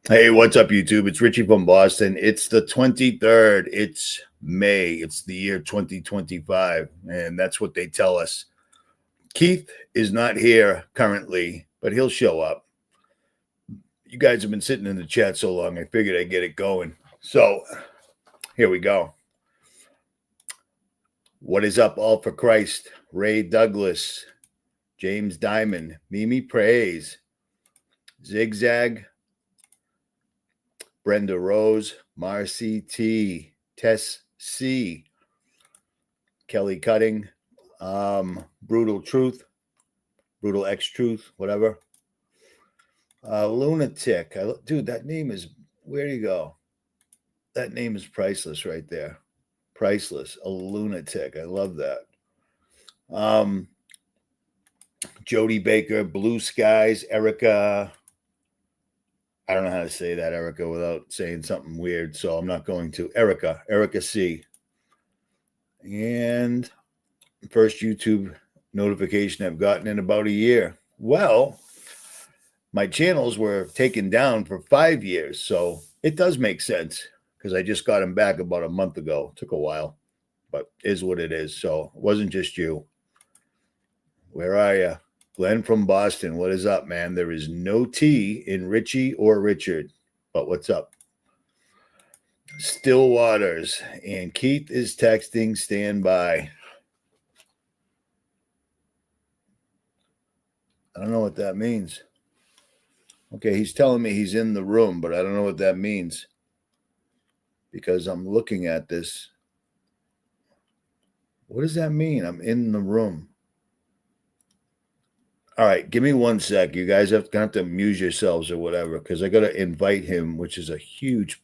Hey, what's up, YouTube? It's Richie from Boston. It's the 23rd. It's May. It's the year 2025. And that's what they tell us. Keith is not here currently, but he'll show up. You guys have been sitting in the chat so long, I figured I'd get it going. So here we go. What is up, all for Christ? Ray Douglas, James Diamond, 𝗵𝗵𝗿𝗍, Zigzag, Brenda Rose, Marcy T, Tess C, Kelly Cutting, Brutal Truth, Brutal X Truth, whatever. Lunatic. Dude, that name is, where do you go? That name is priceless right there. Priceless. A lunatic. I love that. Jody Baker, Blue Skies, Erica. I don't know how to say that, Erica, without saying something weird, so I'm not going to. Erica C. And first YouTube notification I've gotten in about a year. Well, my channels were taken down for 5 years, so it does make sense because I just got them back about a month ago. It took a while, but is what it is. So it wasn't just you. Where are you? Glenn from Boston, what is up, man? There is no T in Richie or Richard, but what's up? Still Waters, and Keith is texting, stand by. I don't know what that means. Okay, he's telling me he's in the room, but I don't know what that means because I'm looking at this. What does that mean? I'm in the room. All right, give me 1 sec. You guys gonna have to amuse yourselves or whatever because I got to invite him, which is a huge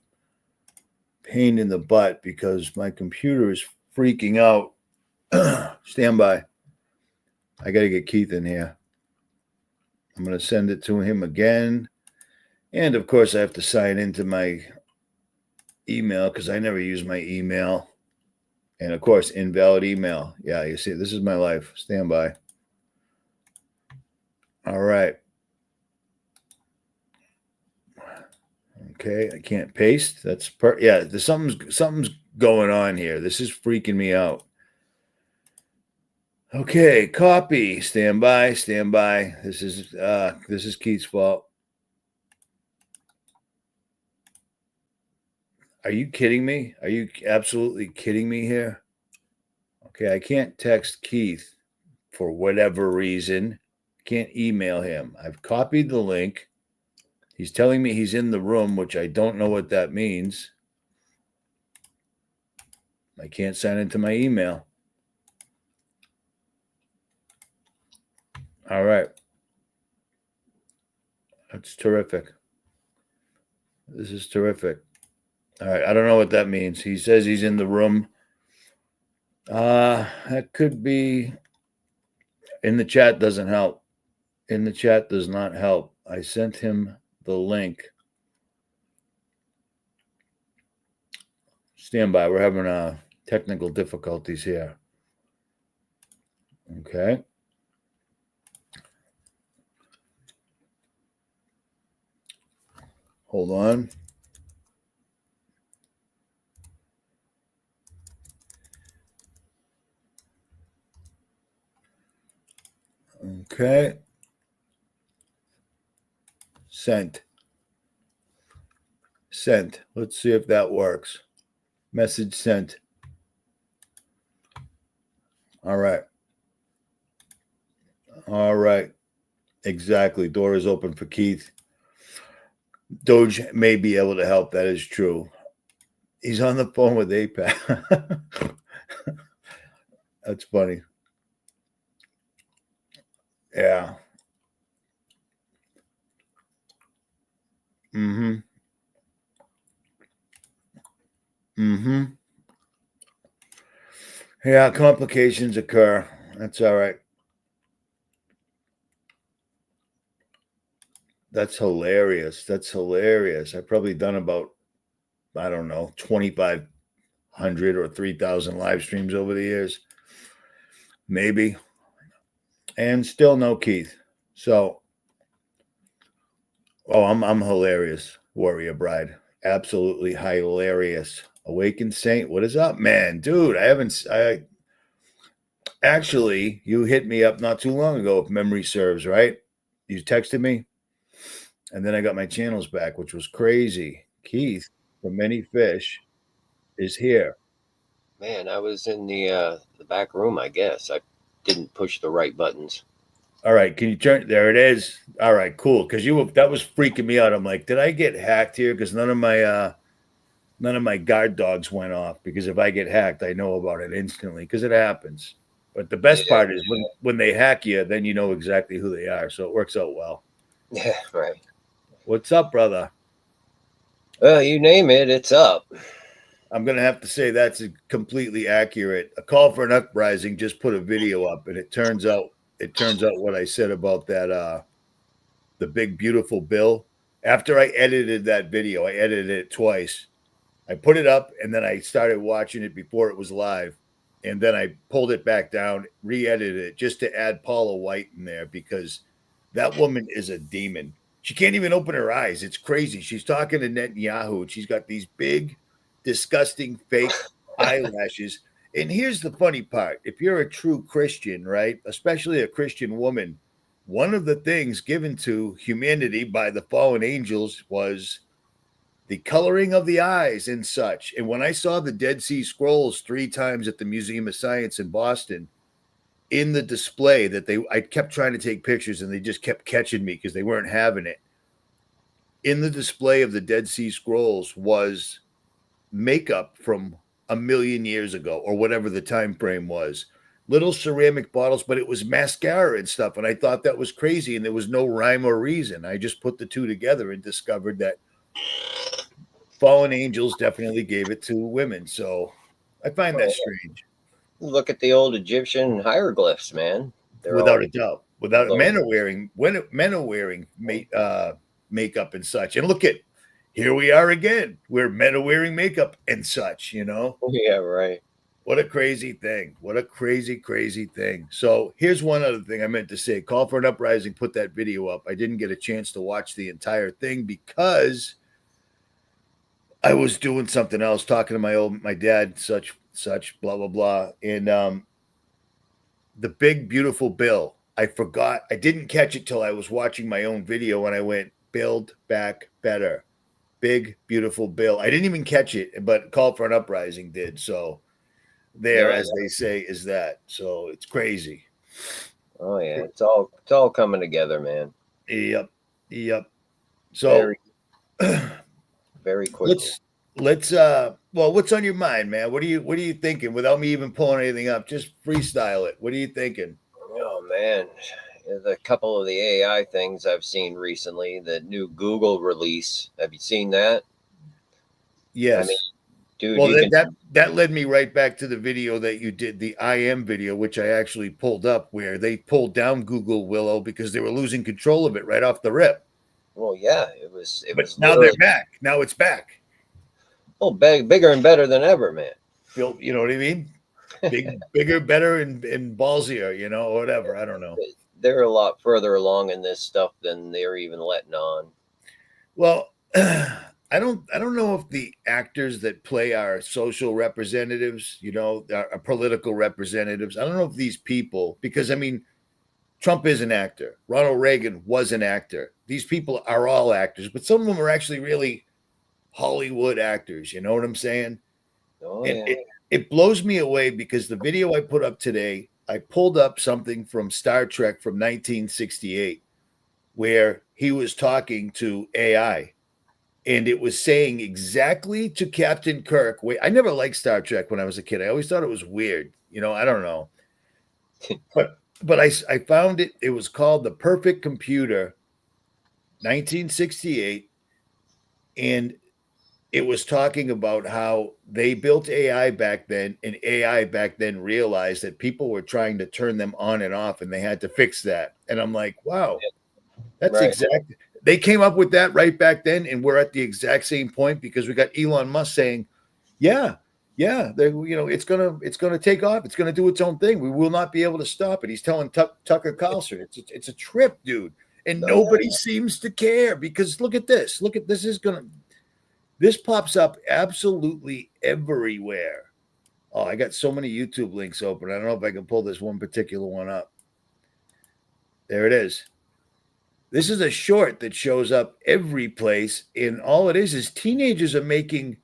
pain in the butt because my computer is freaking out. Stand by. I got to get Keith in here. I'm going to send it to him again. And, of course, I have to sign into my email because I never use my email. And, of course, invalid email. Yeah, you see, this is my life. Stand by. All right. Okay, I can't paste. That's yeah, there's something's going on here. This is freaking me out. Okay, copy. Stand by. Stand by. This is Keith's fault. Are you kidding me? Are you absolutely kidding me here? Okay, I can't text Keith for whatever reason. Can't email him. I've copied the link. He's telling me he's in the room, which I don't know what that means. I can't sign into my email. All right. That's terrific. This is terrific. All right. I don't know what that means. He says he's in the room. That could be in the chat. Doesn't help. In the chat does not help. I sent him the link. Stand by. We're having technical difficulties here. Okay. Hold on. Okay. Sent. Sent. Let's see if that works. Message sent. All right. All right. Exactly. Door is open for Keith. Doge may be able to help. That is true. He's on the phone with 𝗦𝗵𝗿𝗱. That's funny. Yeah. Mm-hmm. Mm-hmm. Yeah, complications occur. That's all right. That's hilarious. That's hilarious. I've probably done about, I don't know, 2,500 or 3,000 live streams over the years. Maybe. And still no Keith. So, oh, I'm hilarious. Warrior Bride. Absolutely hilarious. Awakened Saint, what is up, man? Dude, I actually, you hit me up not too long ago, if memory serves, right? You texted me, and then I got my channels back, which was crazy. Keith from Many Fish is here. Man, I was in the back room, I guess. I didn't push the right buttons. All right, can you turn? There it is. All right, cool. Because that was freaking me out. I'm like, did I get hacked here? Because none of my guard dogs went off. Because if I get hacked, I know about it instantly. Because it happens. But the best Yeah, part is when they hack you, then you know exactly who they are. So it works out well. yeah, right. What's up, brother? Well, you name it, it's up. I'm gonna have to say that's completely accurate. A Call for an Uprising just put a video up, and it turns out what I said about that the big beautiful bill. After I edited that video, I edited it twice. I put it up and then I started watching it before it was live. And then I pulled it back down, re-edited it just to add Paula White in there because that woman is a demon. She can't even open her eyes. It's crazy. She's talking to Netanyahu and she's got these big, disgusting fake eyelashes. And here's the funny part. If you're a true Christian, right, especially a Christian woman, one of the things given to humanity by the fallen angels was the coloring of the eyes and such. And when I saw the Dead Sea Scrolls 3 times at the Museum of Science in Boston in the display I kept trying to take pictures and they just kept catching me because they weren't having it. In the display of the Dead Sea Scrolls was makeup from a million years ago or whatever the time frame was. Little ceramic bottles, but it was mascara and stuff. And I thought that was crazy. And there was no rhyme or reason. I just put the two together and discovered that fallen angels definitely gave it to women. So I find that strange. Look at the old Egyptian hieroglyphs, man. They're Without all a doubt. Without low. men are wearing makeup and such. And look at here we are again, where men are wearing makeup and such, you know. Yeah, right. What a crazy thing. What a crazy, crazy thing. So here's one other thing I meant to say. Call for an Uprising, put that video up. I didn't get a chance to watch the entire thing because I was doing something else, talking to my dad, such, blah, blah, blah. And the big, beautiful bill. I forgot. I didn't catch it till I was watching my own video and I went, Build Back Better. Big, beautiful bill. I didn't even catch it, but Call for an Uprising did. So there, Yeah. as they say, is that. So it's crazy. Oh yeah, it's all coming together, man. Yep. Yep. So Very, very quickly. let's well, what's on your mind, man? What are you thinking without me even pulling anything up? Just freestyle it. What are you thinking? Oh man, the couple of the AI things I've seen recently, the new Google release. Have you seen that? Yes. I mean, dude, Well, you can. that led me right back to the video that you did, the IM video, which I actually pulled up, where they pulled down Google Willow because they were losing control of it right off the rip. Well, yeah, it was. It But was now they're literally back. Now it's back. bigger and better than ever, man. Built, you know what I mean? Bigger, better, and ballsier. You know, whatever. I don't know. They're a lot further along in this stuff than they're even letting on. Well, I don't know if the actors that play our social representatives, you know, our political representatives. I don't know if these people, because I mean, Trump is an actor. Ronald Reagan was an actor. These people are all actors, but some of them are actually really Hollywood actors. You know what I'm saying? Oh And yeah. it blows me away because the video I put up today, I pulled up something from Star Trek from 1968 where he was talking to AI and it was saying exactly to Captain Kirk. Wait, I never liked Star Trek when I was a kid. I always thought it was weird. You know, I don't know. But I found it. It was called The Perfect Computer, 1968, and it was talking about how they built AI back then, and AI back then realized that people were trying to turn them on and off, and they had to fix that. And I'm like, wow, that's Right. exact. They came up with that right back then, and we're at the exact same point because we got Elon Musk saying, "Yeah, yeah, you know, it's gonna take off. It's gonna do its own thing. We will not be able to stop it." He's telling Tucker Carlson, it's a trip, dude. And Oh, nobody seems to care because look at this. Look at this this pops up absolutely everywhere. Oh, I got so many YouTube links open. I don't know if I can pull this one particular one up. There it is. This is a short that shows up every place, and all it is teenagers are making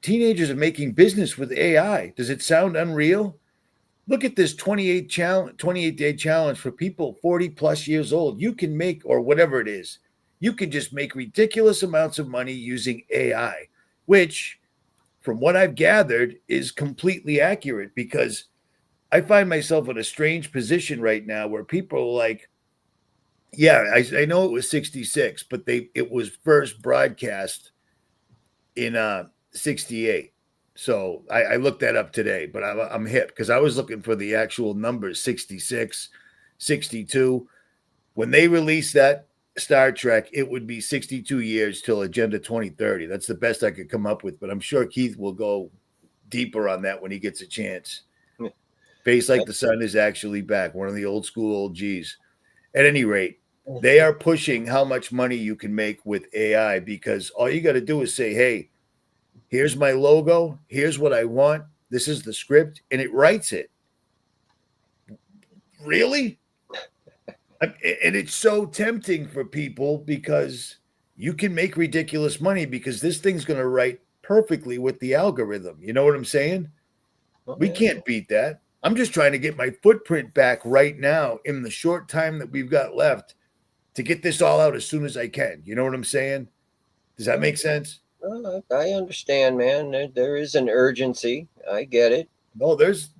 business with AI. Does it sound unreal? Look at this 28-day challenge for people 40 plus years old. You can make, or whatever it is, you can just make ridiculous amounts of money using AI, which, from what I've gathered, is completely accurate because I find myself in a strange position right now where people are like, yeah, I know it was 66, but it was first broadcast in 68. So I looked that up today, but I'm hip because I was looking for the actual numbers 66, 62. When they released that Star Trek, it would be 62 years till Agenda 2030. That's the best I could come up with, but I'm sure Keith will go deeper on that when he gets a chance. Face Like the Sun is actually back, one of the old school OGs. At any rate, they are pushing how much money you can make with AI because all you got to do is say, hey, here's my logo. Here's what I want. This is the script. And it writes it. Really? And it's so tempting for people because you can make ridiculous money because this thing's going to write perfectly with the algorithm. You know what I'm saying? We can't beat that. I'm just trying to get my footprint back right now in the short time that we've got left to get this all out as soon as I can. You know what I'm saying? Does that make sense? I understand, man. There is an urgency. I get it. No, there's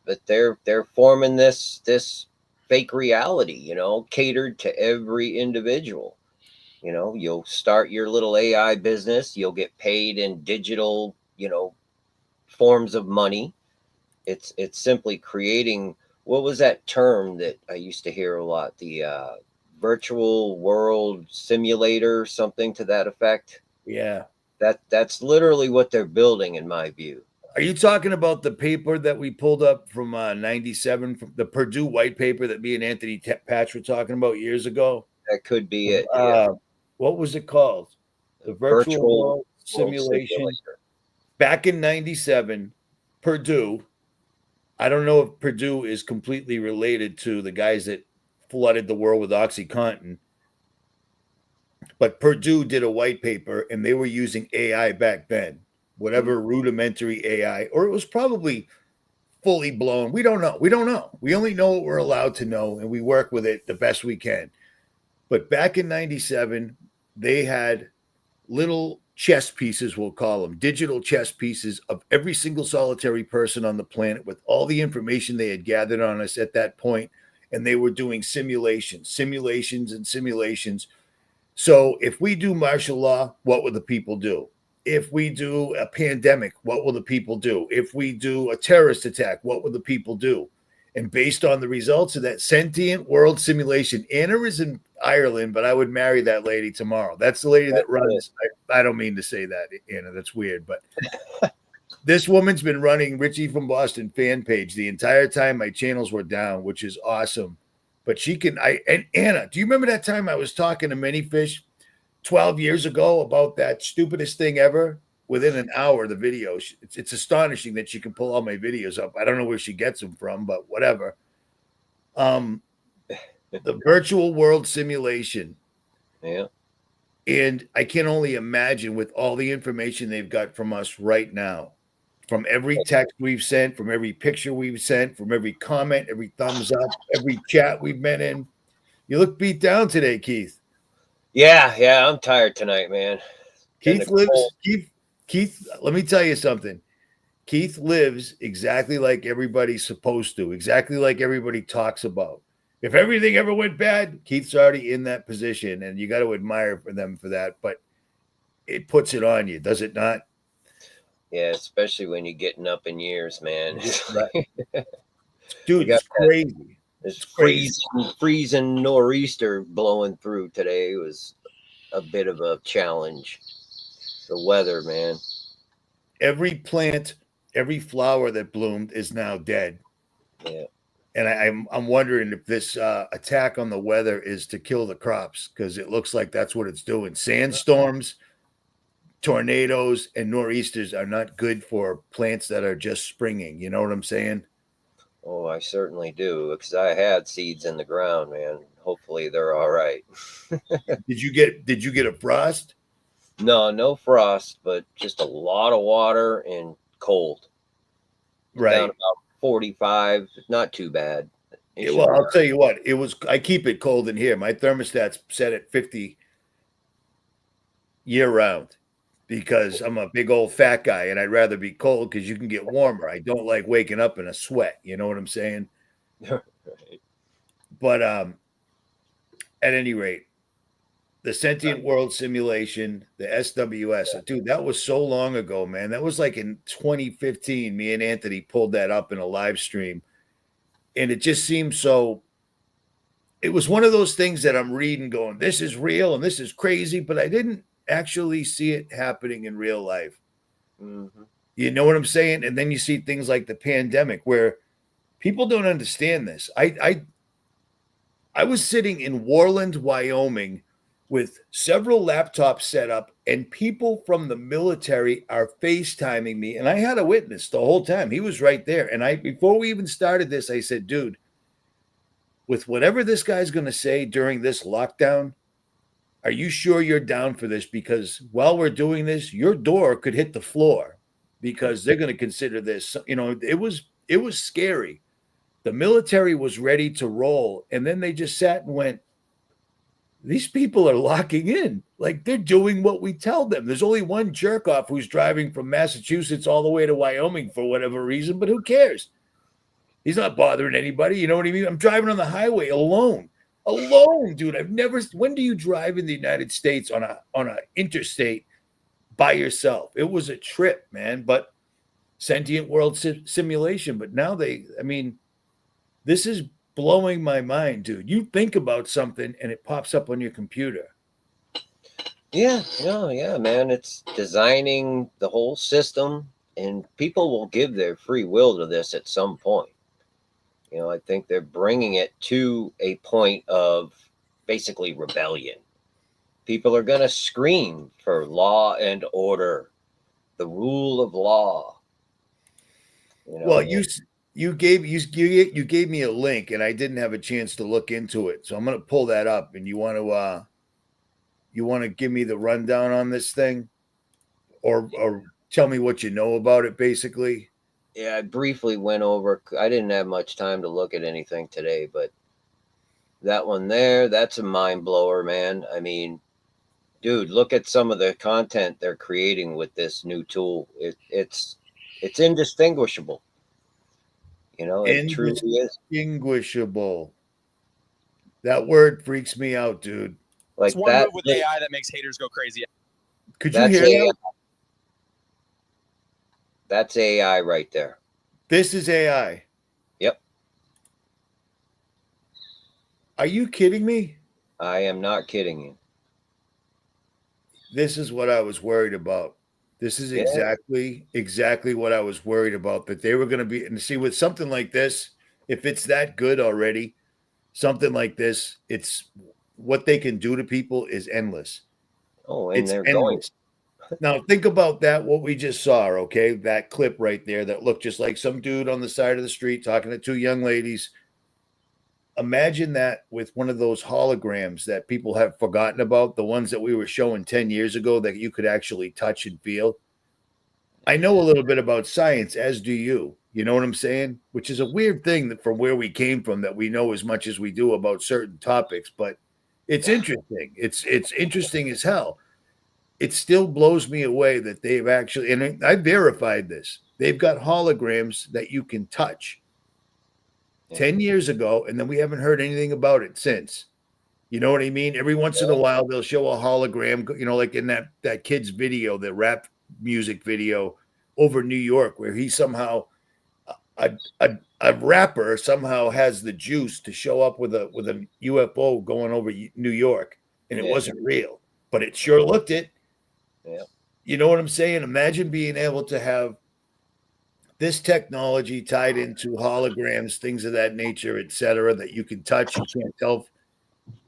but they're forming this fake reality, catered to every individual. You'll start your little AI business, you'll get paid in digital, forms of money. It's simply creating, what was that term that I used to hear a lot? The virtual world simulator, something to that effect. Yeah. That's literally what they're building, in my view. Are you talking about the paper that we pulled up from 97, from the Purdue white paper that me and Anthony Patch were talking about years ago? That could be it. Yeah. What was it called? The virtual world simulation. Back in 97, Purdue. I don't know if Purdue is completely related to the guys that flooded the world with OxyContin, but Purdue did a white paper and they were using AI back then, whatever rudimentary AI, or it was probably fully blown. We don't know. We don't know. We only know what we're allowed to know and we work with it the best we can. But back in 97, they had little chess pieces, we'll call them, digital chess pieces of every single solitary person on the planet with all the information they had gathered on us at that point. And they were doing simulations. So if we do martial law, what will the people do? If we do a pandemic, what will the people do? If we do a terrorist attack, what will the people do? And based on the results of that sentient world simulation, Anna is in Ireland, but I would marry that lady tomorrow. That's the lady that runs. I don't mean to say that, Anna. That's weird. But this woman's been running Richie from Boston fan page the entire time my channels were down, which is awesome. But she can. And Anna, do you remember that time I was talking to Manyfish 12 years ago about that stupidest thing ever? Within an hour, the video, it's astonishing that she can pull all my videos up. I don't know where she gets them from, but whatever. The virtual world simulation. Yeah. And I can only imagine with all the information they've got from us right now, from every text we've sent, from every picture we've sent, from every comment, every thumbs up, every chat we've been in. You look beat down today, Keith. Yeah, I'm tired tonight, man. Keith, let me tell you something. Keith lives exactly like everybody's supposed to, exactly like everybody talks about. If everything ever went bad, Keith's already in that position, and you got to admire them for that. But it puts it on you, does it not? Yeah, especially when you're getting up in years, man. Right. Dude, it's crazy. It's freezing nor'easter blowing through today. It was a bit of a challenge. The weather, man. Every plant, every flower that bloomed is now dead. Yeah. And I'm wondering if this attack on the weather is to kill the crops, because it looks like that's what it's doing. Sandstorms, tornadoes, and nor'easters are not good for plants that are just springing. You know what I'm saying? Oh, I certainly do, because I had seeds in the ground, man. Hopefully they're all right. Did you get a frost? No, no frost, but just a lot of water and cold. It's down Right. about 45. Not too bad. It Yeah, should well, be. I'll tell you what, I keep it cold in here. My thermostat's set at 50 year round because I'm a big old fat guy and I'd rather be cold because you can get warmer. I don't like waking up in a sweat. You know what I'm saying? Right. But at any rate, the sentient world simulation, the SWS, dude, that was so long ago, man. That was like in 2015. Me and Anthony pulled that up in a live stream, and it just seemed so. It was one of those things that I'm reading, going, "This is real and this is crazy," but I didn't actually see it happening in real life. Hmm. You know what I'm saying? And then you see things like the pandemic, where people don't understand this. I was sitting in Warland, Wyoming, with several laptops set up, and people from the military are FaceTiming me. And I had a witness the whole time. He was right there. And before we even started this, I said, dude, with whatever this guy's going to say during this lockdown, are you sure you're down for this? Because while we're doing this, your door could hit the floor because they're going to consider this, it was scary. The military was ready to roll. And then they just sat and went, these people are locking in. Like, they're doing what we tell them. There's only one jerk off who's driving from Massachusetts all the way to Wyoming for whatever reason, but who cares? He's not bothering anybody. You know what I mean? I'm driving on the highway alone. Alone, dude. When do you drive in the United States on a interstate by yourself? It was a trip, man. But sentient world simulation. But now this is blowing my mind, dude. You think about something and it pops up on your computer. Yeah, no, yeah, man. It's designing the whole system, and people will give their free will to this at some point. I think they're bringing it to a point of basically rebellion. People are going to scream for law and order, the rule of law. Well, And you gave me a link and I didn't have a chance to look into it. So I'm going to pull that up, and you want to give me the rundown on this thing, or tell me what you know about it basically. yeah, I briefly went over. I didn't have much time to look at anything today, but that one there, that's a mind blower, man. I mean, dude, look at some of the content they're creating with this new tool. It's indistinguishable. It truly is. Indistinguishable. That word freaks me out, dude. It's Like one that. move with AI that makes haters go crazy. Could you That's hear AI. that? That's AI right there. This is AI. Yep. Are you kidding me? I am not kidding you. This is what I was worried about. This is Yeah. exactly what I was worried about, that they were going to be. And see, with something like this, if it's that good already, something like this, it's what they can do to people is endless. Oh, and It's they're going. endless. Now think about that, what we just saw, okay? That clip right there that looked just like some dude on the side of the street talking to two young ladies. Imagine that with one of those holograms that people have forgotten about, the ones that we were showing 10 years ago that you could actually touch and feel. I know a little bit about science, as do you. You know what I'm saying? Which is a weird thing that from where we came from, that we know as much as we do about certain topics, but it's interesting. It's interesting as hell. It still blows me away that they've actually, and I verified this, they've got holograms that you can touch 10 years ago, and then we haven't heard anything about it since. You know what I mean? Every once in a while, they'll show a hologram, like in that kid's video, the rap music video over New York, where he somehow, a rapper somehow has the juice to show up with a UFO going over New York, and it wasn't real, but it sure looked it. Yeah. You know what I'm saying? Imagine being able to have this technology tied into holograms, things of that nature, et cetera, that you can touch, you can't tell.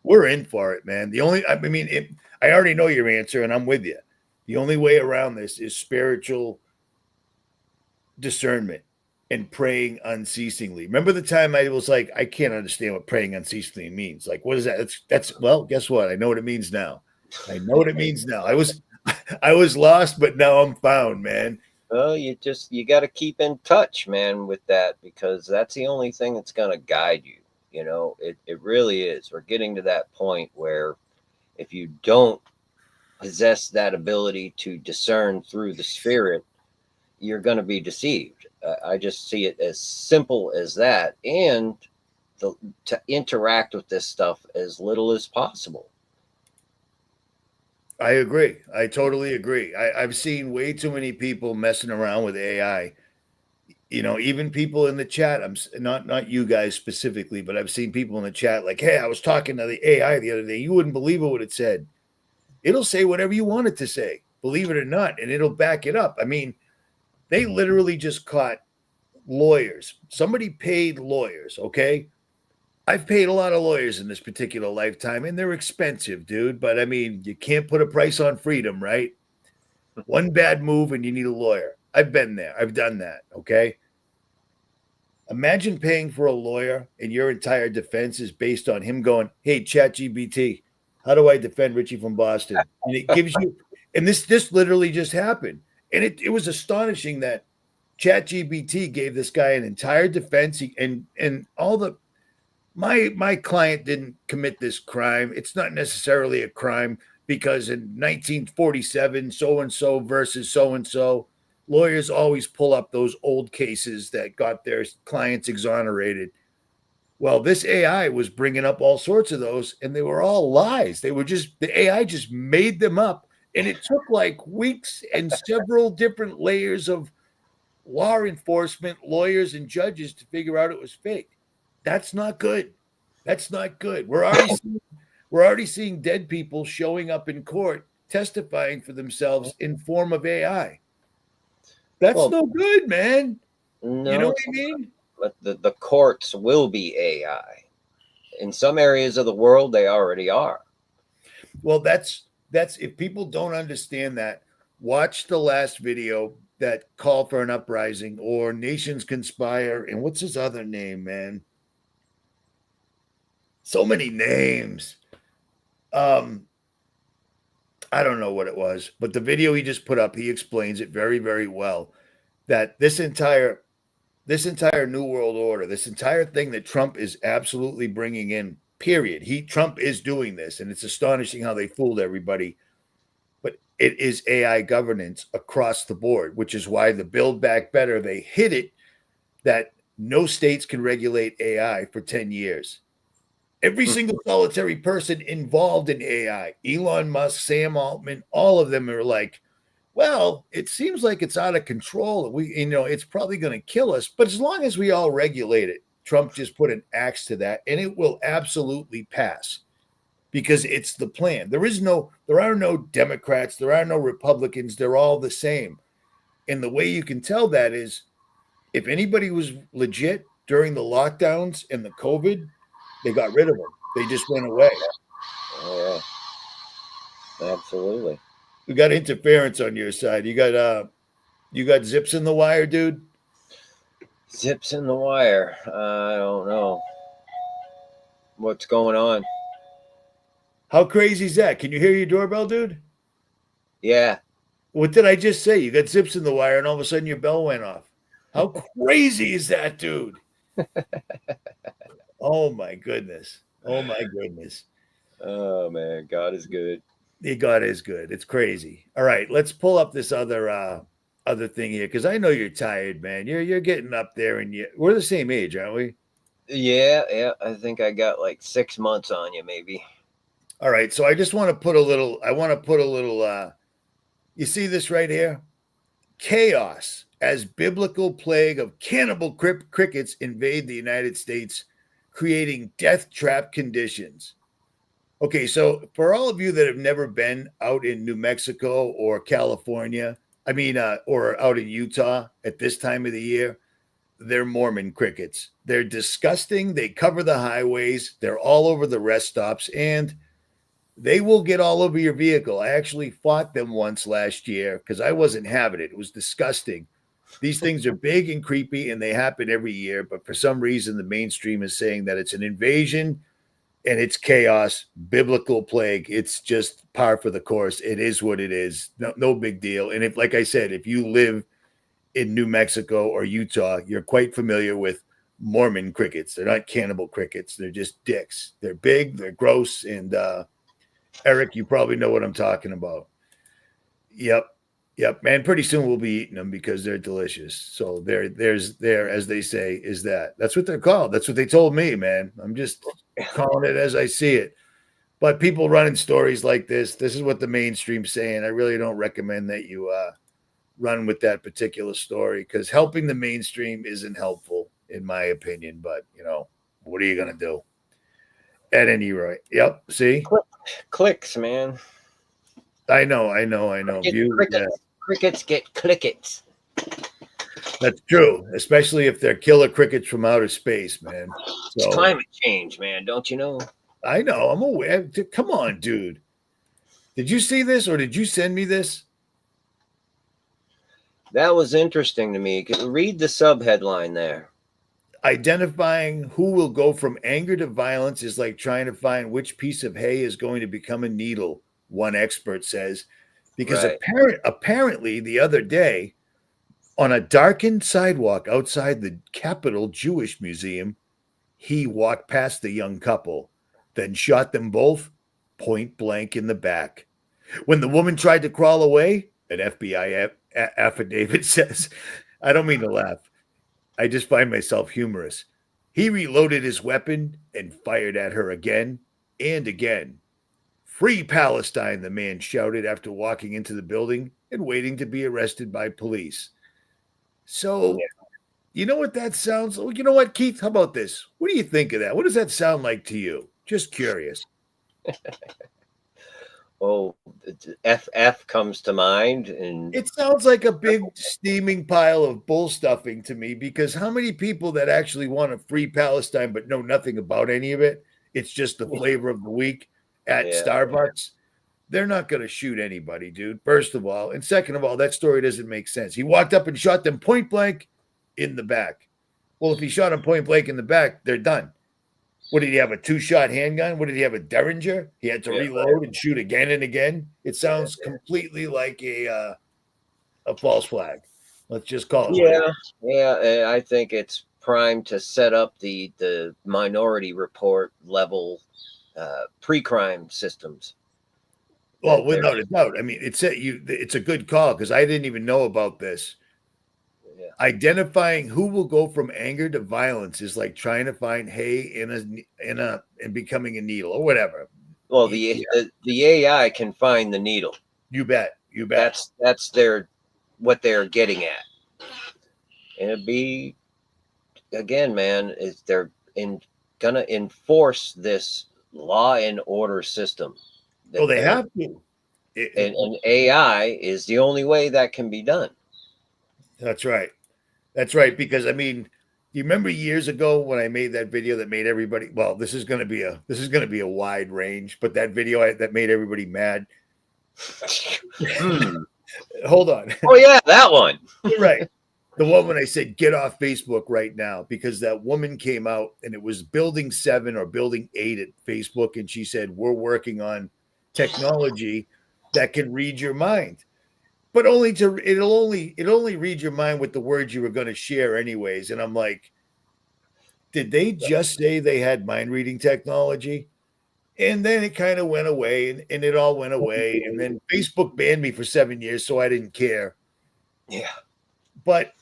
We're in for it, man. I already know your answer, and I'm with you. The only way around this is spiritual discernment and praying unceasingly. Remember the time I was like, I can't understand what praying unceasingly means. Like, what is that? That's well, guess what? I know what it means now. I know what it means now. I was lost, but now I'm found, man. Well, you got to keep in touch, man, with that, because that's the only thing that's going to guide you. You know, it really is. We're getting to that point where if you don't possess that ability to discern through the spirit, you're going to be deceived. I just see it as simple as that, and to interact with this stuff as little as possible. I agree. I totally agree. I've seen way too many people messing around with AI. You know, even people in the chat. I'm not you guys specifically, but I've seen people in the chat like, "Hey, I was talking to the AI the other day. You wouldn't believe what it said. It'll say whatever you want it to say, believe it or not, and it'll back it up." I mean, they literally just caught lawyers. Somebody paid lawyers. Okay, I've paid a lot of lawyers in this particular lifetime, and they're expensive, dude. But I mean, you can't put a price on freedom, right? One bad move and you need a lawyer. I've been there. I've done that. Okay. Imagine paying for a lawyer and your entire defense is based on him going, "Hey, ChatGPT, how do I defend Richie from Boston?" And it gives you, and this literally just happened. And it was astonishing that ChatGPT gave this guy an entire defense and all the my client didn't commit this crime. It's not necessarily a crime because in 1947, so and so versus so and so, lawyers always pull up those old cases that got their clients exonerated. Well, this AI was bringing up all sorts of those, and they were all lies. They were just the AI just made them up, and it took like weeks and several different layers of law enforcement, lawyers, and judges to figure out it was fake. That's not good. That's not good. We're already seeing dead people showing up in court testifying for themselves in form of AI. That's no good, man. No, you know what I mean? But the courts will be AI. In some areas of the world, they already are. Well, that's if people don't understand that, watch the last video that call for an uprising or nations conspire. And what's his other name, man? So many names. I don't know what it was, but the video he just put up, he explains it very, very well. That this entire new world order, this entire thing that Trump is absolutely bringing in, period. Trump is doing this, and it's astonishing how they fooled everybody. But it is AI governance across the board, which is why the Build Back Better, they hit it that no states can regulate AI for 10 years. Every single solitary person involved in AI, Elon Musk, Sam Altman, all of them are like, well, it seems like it's out of control. It's probably going to kill us. But as long as we all regulate it, Trump just put an axe to that, and it will absolutely pass because it's the plan. There are no Democrats, there are no Republicans. They're all the same. And the way you can tell that is if anybody was legit during the lockdowns and the COVID, they got rid of them. They just went away. Oh, yeah. Absolutely. We got interference on your side. You got zips in the wire, dude? Zips in the wire. I don't know what's going on. How crazy is that? Can you hear your doorbell, dude? Yeah. What did I just say? You got zips in the wire and all of a sudden your bell went off. How crazy is that, dude? Oh my goodness. Oh my goodness. Oh man, God is good. God is good. It's crazy. All right, let's pull up this other thing here because I know you're tired, man. You're getting up there, and we're the same age, aren't we? Yeah. I think I got like 6 months on you, maybe. All right, so I just want to put a little. You see this right here? Chaos as biblical plague of cannibal crickets invade the United States, creating death trap conditions. Okay, so for all of you that have never been out in New Mexico or California, I mean, or out in Utah at this time of the year, they're Mormon crickets. They're disgusting. They cover the highways. They're all over the rest stops, and they will get all over your vehicle. I actually fought them once last year because I wasn't having it. It was disgusting. These things are big and creepy, and they happen every year. But for some reason, the mainstream is saying that it's an invasion and it's chaos, biblical plague. It's just par for the course. It is what it is. No, no big deal. And if, like I said, if you live in New Mexico or Utah, you're quite familiar with Mormon crickets. They're not cannibal crickets. They're just dicks. They're big, they're gross. And Eric, you probably know what I'm talking about. Yep. Yep, man. Pretty soon we'll be eating them because they're delicious. So there, as they say, is that. That's what they're called. That's what they told me, man. I'm just calling it as I see it. But people running stories like this is what the mainstream's saying. I really don't recommend that you run with that particular story because helping the mainstream isn't helpful, in my opinion. But what are you gonna do? At any rate, yep. See, Clicks, man. I know. Crickets get clickets. That's true, especially if they're killer crickets from outer space, man. So, It's climate change, man. Don't you know? I know. I'm aware. Come on, dude. Did you see this or did you send me this? That was interesting to me. Read the sub headline there. Identifying who will go from anger to violence is like trying to find which piece of hay is going to become a needle, one expert says. Because Right. apparently the other day, on a darkened sidewalk outside the Capitol Jewish Museum, he walked past the young couple, then shot them both point blank in the back. When the woman tried to crawl away, an FBI affidavit says, I don't mean to laugh. I just find myself humorous. He reloaded his weapon and fired at her again and again. Free Palestine, the man shouted after walking into the building and waiting to be arrested by police. So, you know what that sounds like? You know what, Keith? How about this? What do you think of that? What does that sound like to you? Just curious. Oh, FF comes to mind, and It sounds like a big steaming pile of bull stuffing to me because how many people that actually want a free Palestine but know nothing about any of it? It's just the flavor of the week at Starbucks. They're not going to shoot anybody, dude, first of all. And second of all, that story doesn't make sense. He walked up and shot them point blank in the back. Well, if he shot them point blank in the back, they're done. What did he have, a 2-shot handgun? What did he have, a Derringer? He had to reload and shoot again and again. It sounds completely like a false flag. Let's just call it. Yeah. I think it's primed to set up the Minority Report level pre-crime systems. Well, without a doubt. I mean, it's a good call because I didn't even know about this. Yeah. Identifying who will go from anger to violence is like trying to find hay and becoming a needle or whatever. Well, the AI can find the needle. You bet. That's what they're getting at. And it'd be, again, man, is they're gonna enforce this law and order system. Well, they have to. And AI is the only way that can be done. That's right. That's right. Because I mean, you remember years ago when I made that video that made everybody, well, this is going to be a wide range, but that video that made everybody mad. Hold on. Oh yeah, that one. Right. The one when I said, get off Facebook right now, because that woman came out and it was building 7 or building 8 at Facebook. And she said, we're working on technology that can read your mind. But it'll only read your mind with the words you were going to share anyways. And I'm like, did they just say they had mind reading technology? And then it kind of went away and it all went away. And then Facebook banned me for 7 years, so I didn't care. Yeah. But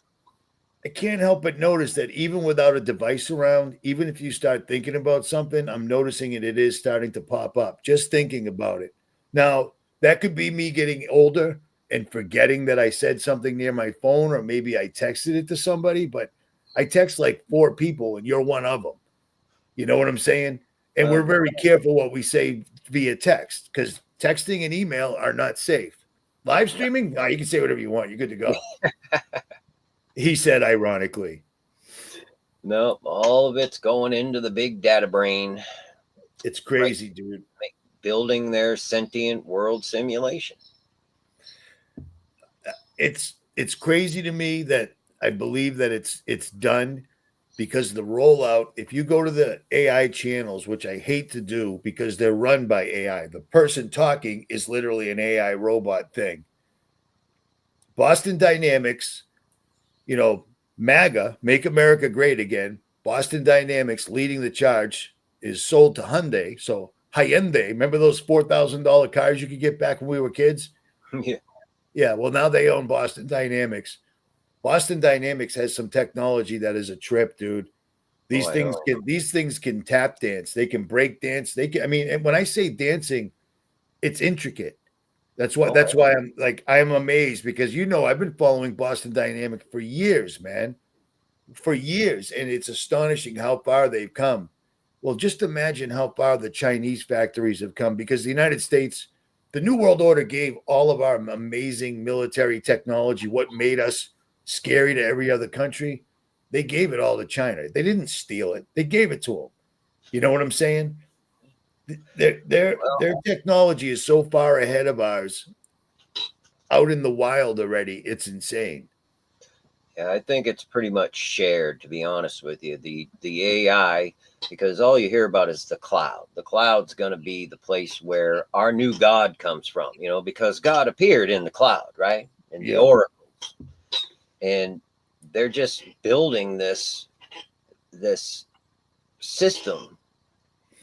I can't help but notice that even without a device around, even if you start thinking about something, I'm noticing it is starting to pop up, just thinking about it. Now, that could be me getting older and forgetting that I said something near my phone, or maybe I texted it to somebody, but I text like 4 people and you're one of them. You know what I'm saying? And we're very careful what we say via text because texting and email are not safe. Live streaming? No, you can say whatever you want. You're good to go. He said ironically. No, all of it's going into the big data brain, It's crazy, dude. building their sentient world simulation. It's crazy to me that I believe that it's done because the rollout, if you go to the AI channels, which I hate to do because they're run by AI, the person talking is literally an AI robot thing. Boston Dynamics, MAGA, Make America Great Again, Boston Dynamics leading the charge is sold to Hyundai. So Hyundai, remember those $4,000 cars you could get back when we were kids? Yeah. Yeah, well, now they own Boston Dynamics. Boston Dynamics has some technology that is a trip, dude. These things can tap dance. They can break dance. And when I say dancing, it's intricate. That's why I'm amazed because I've been following Boston Dynamics for years, man. For years. And it's astonishing how far they've come. Well, just imagine how far the Chinese factories have come because the United States, the New World Order gave all of our amazing military technology, what made us scary to every other country. They gave it all to China. They didn't steal it. They gave it to them. You know what I'm saying? Their technology is so far ahead of ours out in the wild already. It's insane. Yeah, I think it's pretty much shared, to be honest with you. The AI, because all you hear about is the cloud. The cloud's going to be the place where our new God comes from, because God appeared in the cloud, right? In the oracles. And they're just building this system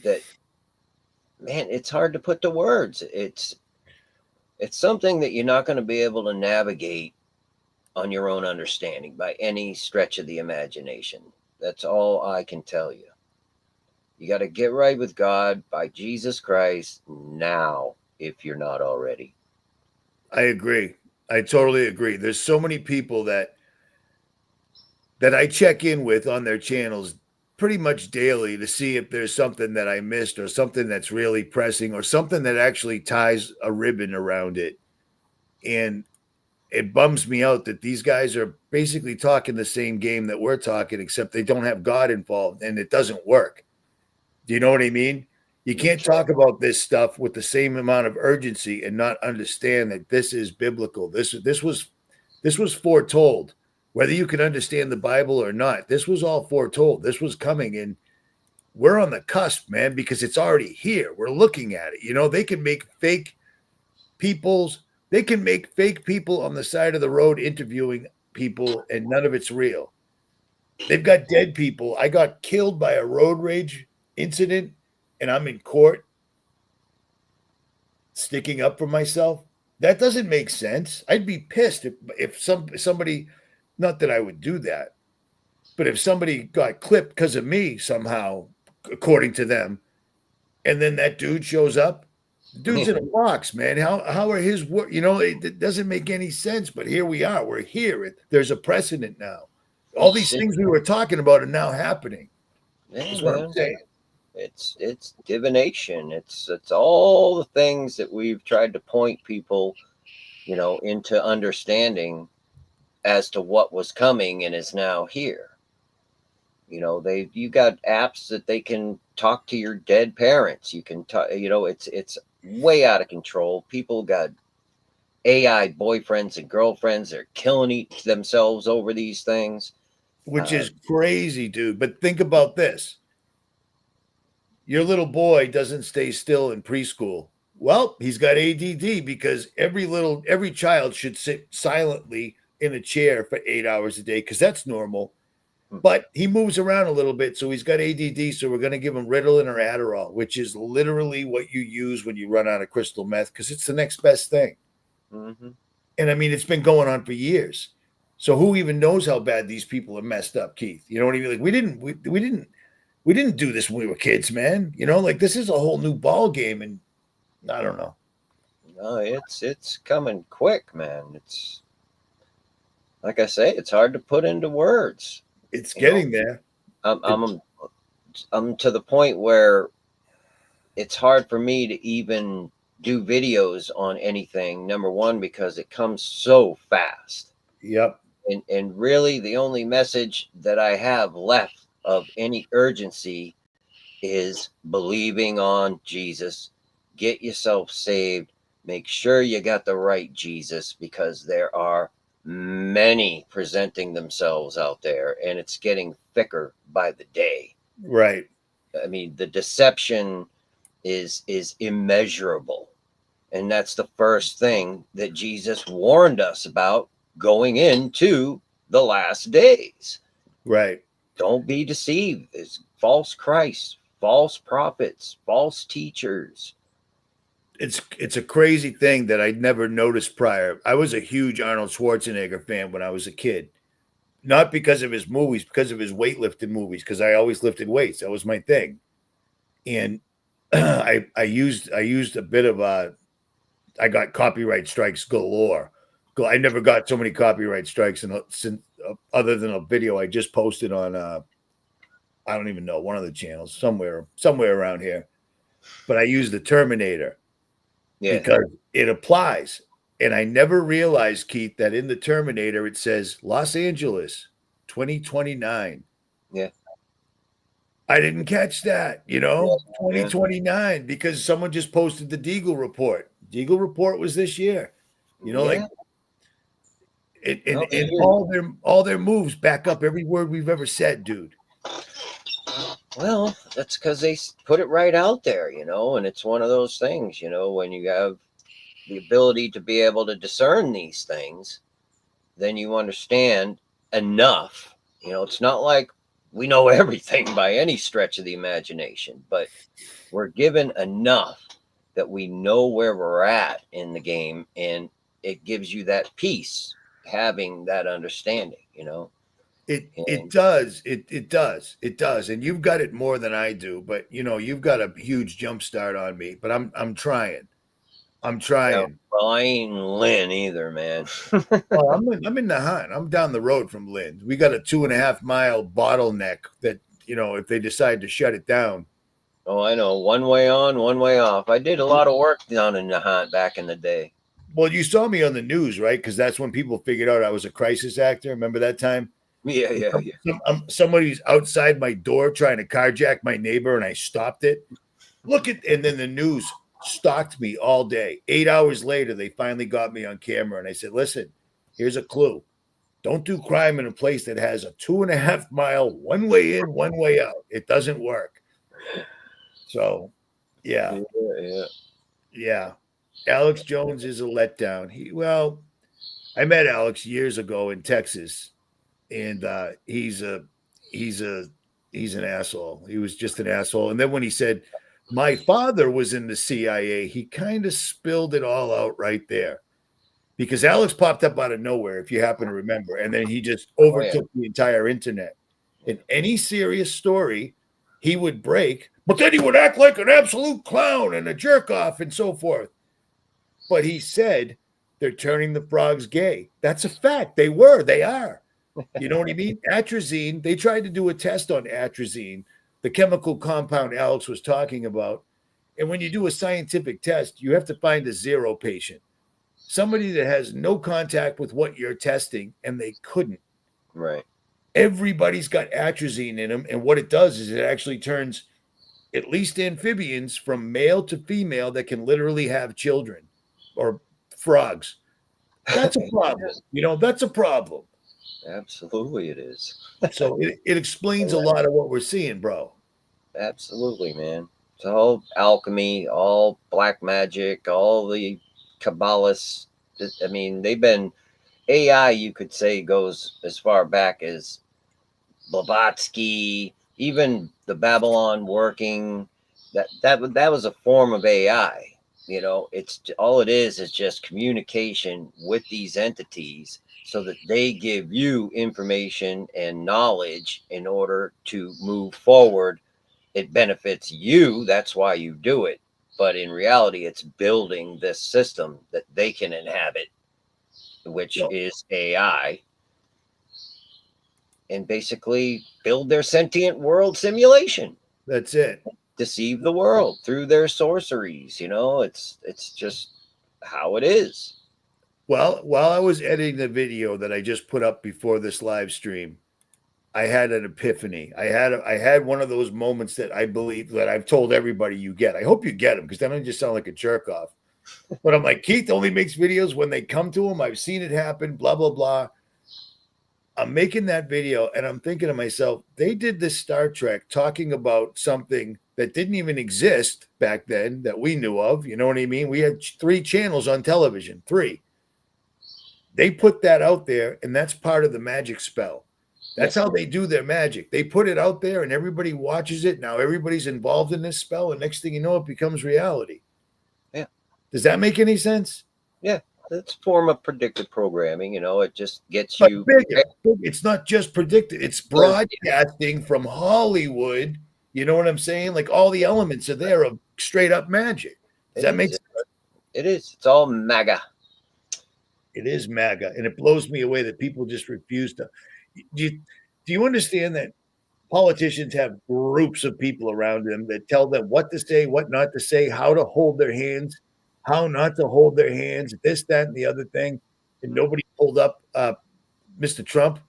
that, man, it's hard to put to words. It's something that you're not going to be able to navigate on your own understanding by any stretch of the imagination. That's all I can tell you. You got to get right with God by Jesus Christ now, if you're not already. I agree. I totally agree. There's so many people that I check in with on their channels pretty much daily to see if there's something that I missed or something that's really pressing or something that actually ties a ribbon around it. And it bums me out that these guys are basically talking the same game that we're talking, except they don't have God involved and it doesn't work. Do you know what I mean? You can't talk about this stuff with the same amount of urgency and not understand that this is biblical. This was foretold. Whether you can understand the Bible or not, this was all foretold. This was coming, and we're on the cusp, man, because it's already here. We're looking at it. They can make fake peoples. They can make fake people on the side of the road interviewing people, and none of it's real. They've got dead people. I got killed by a road rage incident, and I'm in court sticking up for myself. That doesn't make sense. I'd be pissed if somebody, not that I would do that, but if somebody got clipped because of me somehow, according to them, and then that dude shows up, the dude's in a box, man. How are his work? It doesn't make any sense, but here we are. We're here. There's a precedent now. All these things we were talking about are now happening. That's what I'm saying. It's divination. It's all the things that we've tried to point people, into understanding as to what was coming and is now here. You got apps that they can talk to your dead parents. You can talk, it's way out of control. People got AI boyfriends and girlfriends. They're killing themselves over these things. Which is crazy, dude. But think about this. Your little boy doesn't stay still in preschool. Well, he's got ADD because every child should sit silently in a chair for 8 hours a day because that's normal. But he moves around a little bit, so he's got ADD. So we're going to give him Ritalin or Adderall, which is literally what you use when you run out of crystal meth because it's the next best thing. Mm-hmm. And I mean, it's been going on for years. So who even knows how bad these people are messed up, Keith? You know what I mean? Like we didn't do this when we were kids, man. This is a whole new ball game, and I don't know. No, it's coming quick, man. It's like I say, it's hard to put into words. It's getting there. I'm to the point where it's hard for me to even do videos on anything. Number one, because it comes so fast. Yep. And really the only message that I have left of any urgency is believing on Jesus. Get yourself saved. Make sure you got the right Jesus, because there are many presenting themselves out there, and it's getting thicker by the day. Right. I mean, the deception is immeasurable. And that's the first thing that Jesus warned us about going into the last days. Right. Don't be deceived. There's false Christ, false prophets, false teachers. It's a crazy thing that I'd never noticed prior. I was a huge Arnold Schwarzenegger fan when I was a kid. Not because of his movies, because of his weightlifting movies, because I always lifted weights. That was my thing. And I used a bit of I got copyright strikes galore. I never got so many copyright strikes since other than a video I just posted on I don't even know, one of the channels somewhere around here. But I used the Terminator because it applies. And I never realized, Keith, that in the Terminator it says Los Angeles 2029. Yeah. I didn't catch that, Yeah. 2029, because someone just posted the Deagle report. Deagle report was this year. Like and all their moves back up every word we've ever said, dude. Well, that's because they put it right out there, and it's one of those things, when you have the ability to be able to discern these things, then you understand enough. It's not like we know everything by any stretch of the imagination, but we're given enough that we know where we're at in the game, and it gives you that peace having that understanding. It does. It does. And you've got it more than I do, but you've got a huge jump start on me, but I'm trying. Well, I ain't Lynn either, man. Well, I'm in the hunt. I'm down the road from Lynn. We got a 2.5 mile bottleneck that, if they decide to shut it down. Oh, I know. One way on, one way off. I did a lot of work down in the hunt back in the day. Well, you saw me on the news, right? Because that's when people figured out I was a crisis actor. Remember that time? Yeah. Somebody's outside my door trying to carjack my neighbor, and I stopped it. And then the news stalked me all day. 8 hours later, they finally got me on camera, and I said, "Listen, here's a clue. Don't do crime in a place that has a 2.5 mile one way in, one way out. It doesn't work." So, yeah. Alex Jones is a letdown. I met Alex years ago in Texas, and he's an asshole. He was just an asshole. And then when he said my father was in the CIA, he kind of spilled it all out right there, because Alex popped up out of nowhere, if you happen to remember, and then he just overtook the entire internet. In any serious story, he would break, but then he would act like an absolute clown and a jerk off and so forth. But he said they're turning the frogs gay. That's a fact. They are. You know what I mean? Atrazine, they tried to do a test on atrazine, the chemical compound Alex was talking about. And when you do a scientific test, you have to find a zero patient, somebody that has no contact with what you're testing, and they couldn't. Right. Everybody's got atrazine in them. And what it does is it actually turns at least amphibians from male to female that can literally have children, or frogs. That's a problem. That's a problem. Absolutely it is. So it explains a lot of what we're seeing, bro. Absolutely, man. It's all alchemy, all black magic, all the Kabbalists. I mean, they've been AI, you could say, goes as far back as Blavatsky, even the Babylon working. That was a form of AI. It's all it is just communication with these entities, so that they give you information and knowledge in order to move forward. It benefits you. That's why you do it. But in reality, it's building this system that they can inhabit, which is AI, and basically build their sentient world simulation. That's it. deceive the world through their sorceries. You know, it's just how it is. Well, while I was editing the video that I just put up before this live stream, I had an epiphany. I had one of those moments that I believe that I've told everybody you get. I hope you get them because then I just sound like a jerk off. But I'm like, Keith only makes videos when they come to him. I've seen it happen, blah, blah, blah. I'm making that video and I'm thinking to myself, they did this Star Trek talking about something that didn't even exist back then that we knew of. You know what I mean? We had 3 channels on television, 3. They put that out there, and that's part of the magic spell. That's how they do their magic. They put it out there, and everybody watches it. Now everybody's involved in this spell, and next thing you know, it becomes reality. Yeah. Does that make any sense? Yeah. It's a form of predictive programming. You know, it just gets But you bigger. It's not just predicted. It's broadcasting from Hollywood. You know what I'm saying? Like all the elements are there of straight up magic. Does that make sense? It is. It's all MAGA. It is MAGA, and it blows me away that people just refuse to. Do you understand that politicians have groups of people around them that tell them what to say, what not to say, how to hold their hands, how not to hold their hands, this, that, and the other thing, and nobody pulled up Mr. Trump?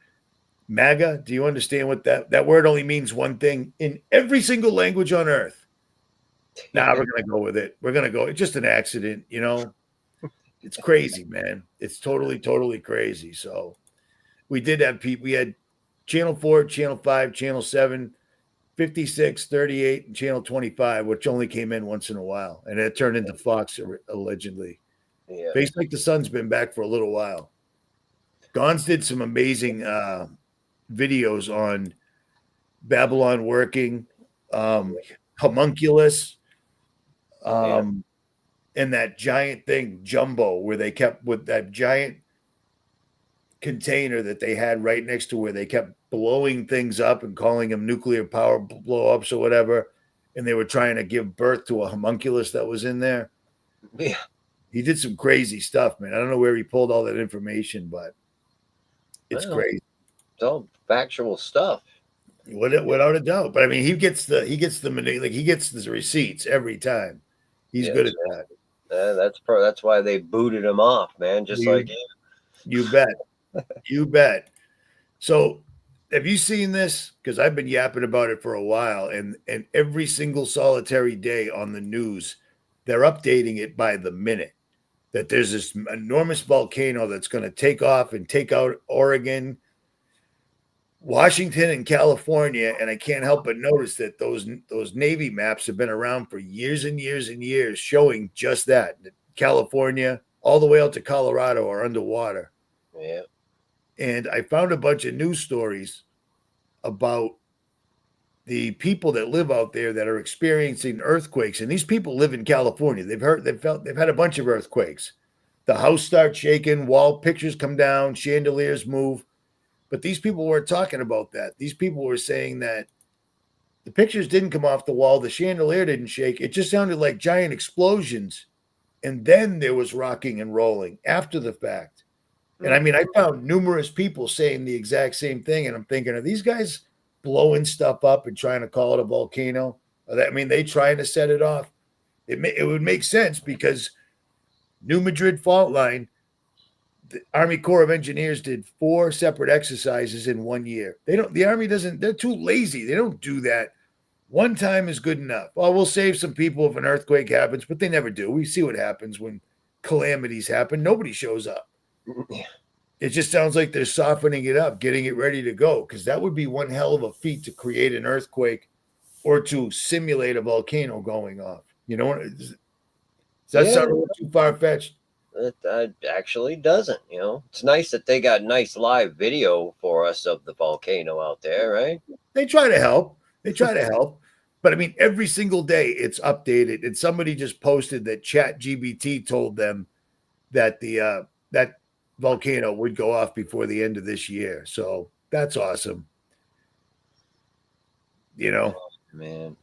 MAGA, do you understand what that word only means one thing in every single language on earth? Nah, we're going to go with it. We're going to go. It's just an accident, you know? It's crazy, man. It's totally, totally crazy. So we did have people. We had Channel 4, Channel 5, Channel 7, 56, 38, and Channel 25, which only came in once in a while. And it turned into Fox, allegedly. Yeah. Face Like the Sun's been back for a little while. Gons did some amazing videos on Babylon working, homunculus, and that giant thing, Jumbo, where they kept with that giant container that they had right next to where they kept blowing things up and calling them nuclear power blow-ups or whatever. And they were trying to give birth to a homunculus that was in there. Yeah. He did some crazy stuff, man. I don't know where he pulled all that information, but it's crazy. It's all factual stuff. Without a doubt. But I mean, he gets the receipts every time. He's good at that. That's why they booted him off, man. Just like you. You bet. You bet. So have you seen this? Because I've been yapping about it for a while, and every single solitary day on the news, they're updating it by the minute. That there's this enormous volcano that's going to take off and take out Oregon, Washington, and California. And I can't help but notice that those Navy maps have been around for years and years and years, showing just that California all the way out to Colorado are underwater. Yeah. And I found a bunch of news stories about the people that live out there that are experiencing earthquakes. And these people live in California. They've had a bunch of earthquakes. The house starts shaking, wall pictures come down, chandeliers move. But these people weren't talking about that. These people were saying that the pictures didn't come off the wall. The chandelier didn't shake. It just sounded like giant explosions. And then there was rocking and rolling after the fact. And I mean, I found numerous people saying the exact same thing. And I'm thinking, are these guys blowing stuff up and trying to call it a volcano? They trying to set it off. It would make sense because New Madrid fault line, the Army Corps of Engineers did 4 separate exercises in 1 year. The Army doesn't, they're too lazy. They don't do that. One time is good enough. Oh, we'll save some people if an earthquake happens, but they never do. We see what happens when calamities happen. Nobody shows up. It just sounds like they're softening it up, getting it ready to go, because that would be one hell of a feat to create an earthquake or to simulate a volcano going off. You know, does that sound a little too far-fetched? It actually doesn't. You know, it's nice that they got nice live video for us of the volcano out there, right? They try to help. But I mean, every single day it's updated. And somebody just posted that ChatGPT told them that that volcano would go off before the end of this year. So that's awesome. You know, man,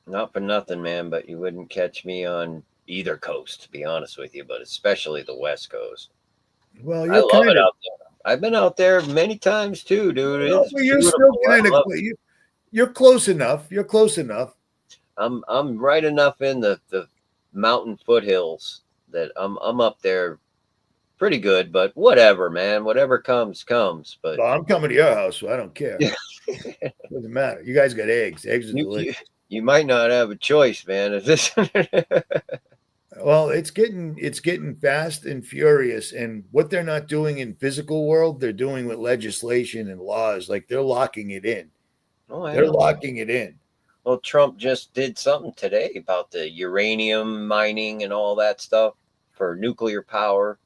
not for nothing, man, but you wouldn't catch me on either coast, to be honest with you, but especially the West Coast. Well, I love it out there. I've been out there many times too, dude. You're still kind of you're close enough. You're close enough. I'm right enough in the mountain foothills that I'm up there pretty good, but whatever, man. Whatever comes. But Well, I'm coming to your house, so I don't care. yeah, Doesn't matter. You guys got eggs. Eggs are you, delicious. you you might not have a choice, man. If this Well, it's getting fast and furious, and what they're not doing in physical world, they're doing with legislation and laws. Like they're locking it in. Oh, I They're know. locking it in. Well, Trump just did something today about the uranium mining and all that stuff for nuclear power.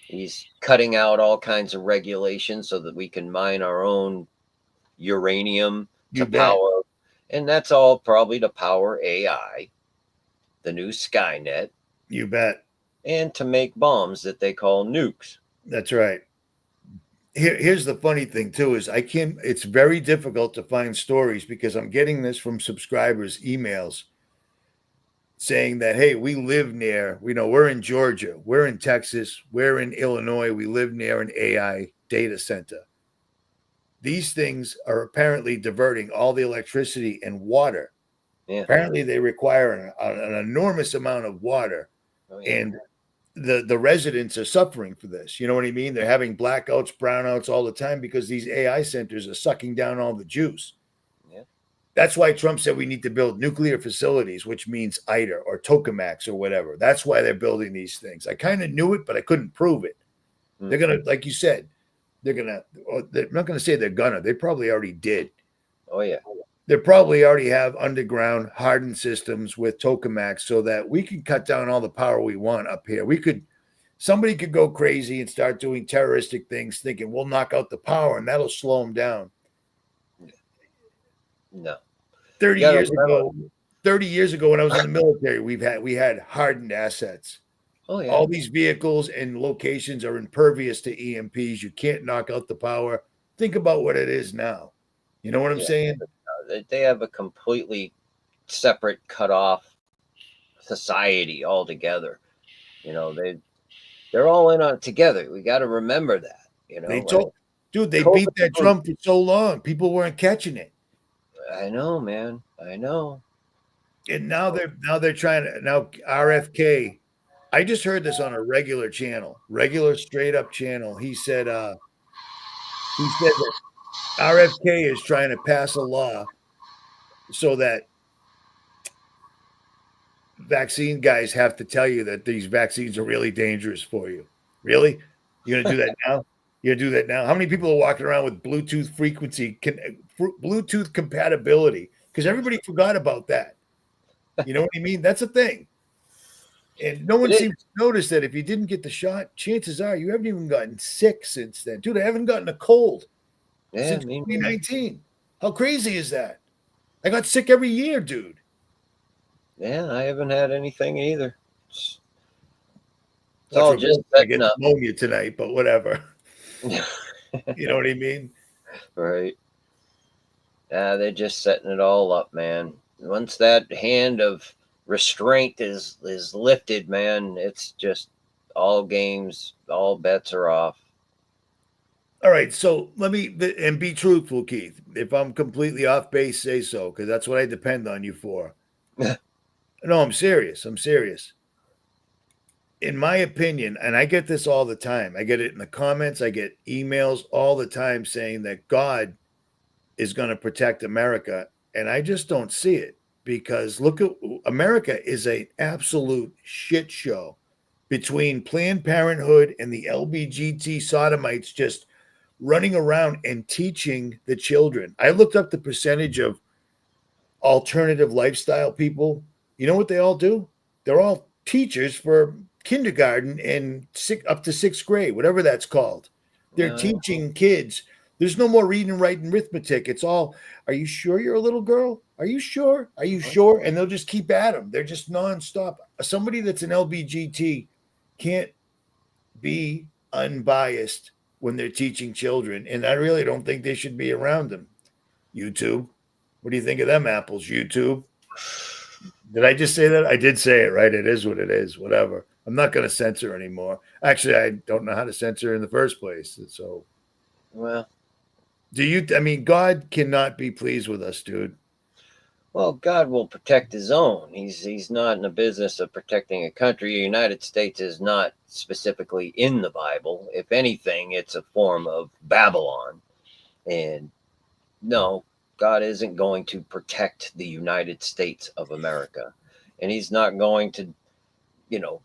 He's cutting out all kinds of regulations so that we can mine our own uranium to You bet. power. And that's all probably to power AI, the new Skynet, You bet. and to make bombs that they call nukes. That's right. Here's the funny thing too is I can't. It's very difficult to find stories because I'm getting this from subscribers' emails saying that, hey, we live near, we're in Georgia, we're in Texas, we're in Illinois, we live near an AI data center. These things are apparently diverting all the electricity and water. Yeah. Apparently, they require an enormous amount of water, Oh, yeah. and the residents are suffering for this. You know what I mean? They're having blackouts, brownouts all the time because these AI centers are sucking down all the juice. Yeah. That's why Trump said we need to build nuclear facilities, which means ITER or tokamaks or whatever. That's why they're building these things. I kind of knew it, but I couldn't prove it. They're going to, like you said, they're not going to say they're going to. They probably already did. Oh, yeah. They probably already have underground hardened systems with tokamaks so that we can cut down all the power we want up here. Somebody could go crazy and start doing terroristic things thinking we'll knock out the power and that'll slow them down. No. 30 years ago when I was in the military, we had hardened assets. Oh, yeah. All these vehicles and locations are impervious to EMPs. You can't knock out the power. Think about what it is now. You know what I'm saying? They have a completely separate, cut off society altogether. They're all in on it together. We got to remember that. They beat that drum for so long. People weren't catching it. I know, man. I know. And now they're trying to RFK. I just heard this on a regular straight up channel. He said that RFK is trying to pass a law so that vaccine guys have to tell you that these vaccines are really dangerous for you. Really? You're going to do that now? You're going to do that now? How many people are walking around with Bluetooth Bluetooth compatibility? Because everybody forgot about that. You know what I mean? That's a thing. And no one seems to notice that if you didn't get the shot, chances are you haven't even gotten sick since then. Dude, I haven't gotten a cold since 2019. How crazy is that? I got sick every year, dude. Yeah, I haven't had anything either. It's all just setting up. Pneumonia tonight, but whatever. You know what I mean? Right. Yeah, they're just setting it all up, man. Once that hand of restraint is lifted, man, it's just all games, all bets are off. All right, so let me be truthful, Keith. If I'm completely off base, say so, because that's what I depend on you for. No, I'm serious. In my opinion, and I get this all the time. I get it in the comments. I get emails all the time saying that God is going to protect America, and I just don't see it. Because look at America is an absolute shit show between Planned Parenthood and the LBGT sodomites just running around and teaching the children. I looked up the percentage of alternative lifestyle people. You know what they all do? They're all teachers for kindergarten and up to sixth grade, whatever that's called. They're teaching kids. There's no more reading, writing, arithmetic. It's all, are you sure you're a little girl? Are you sure? Are you sure? And they'll just keep at them. They're just nonstop. Somebody that's an LBGT can't be unbiased when they're teaching children. And I really don't think they should be around them. YouTube. What do you think of them apples, YouTube? Did I just say that? I did say it, right? It is what it is, whatever. I'm not going to censor anymore. Actually, I don't know how to censor in the first place. So, well, God cannot be pleased with us, dude. Well, God will protect his own. He's not in the business of protecting a country. The United States is not specifically in the Bible. If anything, it's a form of Babylon. And no, God isn't going to protect the United States of America. And he's not going to, you know,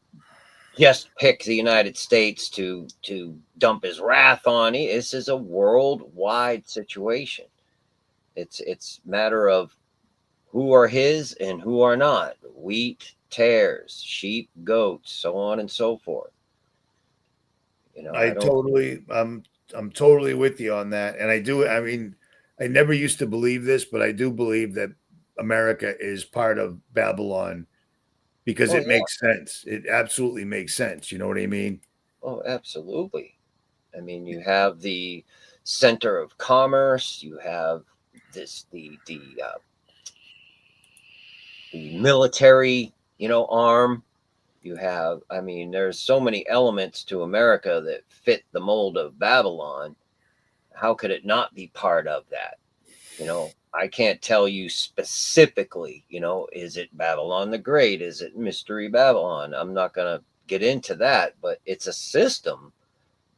just pick the United States to dump his wrath on. This is a worldwide situation. It's matter of who are his and who are not. Wheat, tares, sheep, goats, so on and so forth. I I don't. totally, I'm totally with you on that. And I do, I mean, I never used to believe this, but I do believe that America is part of Babylon because Oh it yeah. makes sense. It absolutely makes sense. You know what I mean? Oh, absolutely. I mean, you have the center of commerce. You have this the military, arm. You have. I mean, there's so many elements to America that fit the mold of Babylon. How could it not be part of that? I can't tell you specifically, is it Babylon the Great? Is it Mystery Babylon? I'm not going to get into that, but it's a system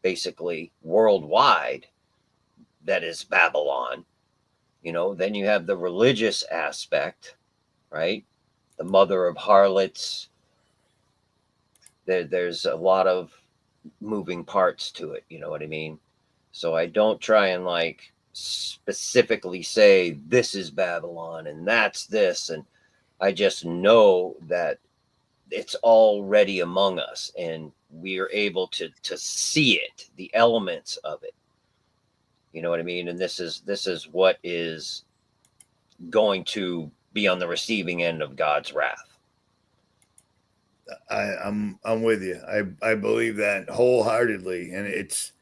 basically worldwide that is Babylon. Then you have the religious aspect, right? The mother of harlots. There's a lot of moving parts to it. You know what I mean? So I don't try and like specifically say this is Babylon and that's this. And I just know that it's already among us and we are able to see it, the elements of it. You know what I mean? And this is what is going to be on the receiving end of God's wrath. I'm with you. I believe that wholeheartedly. And it's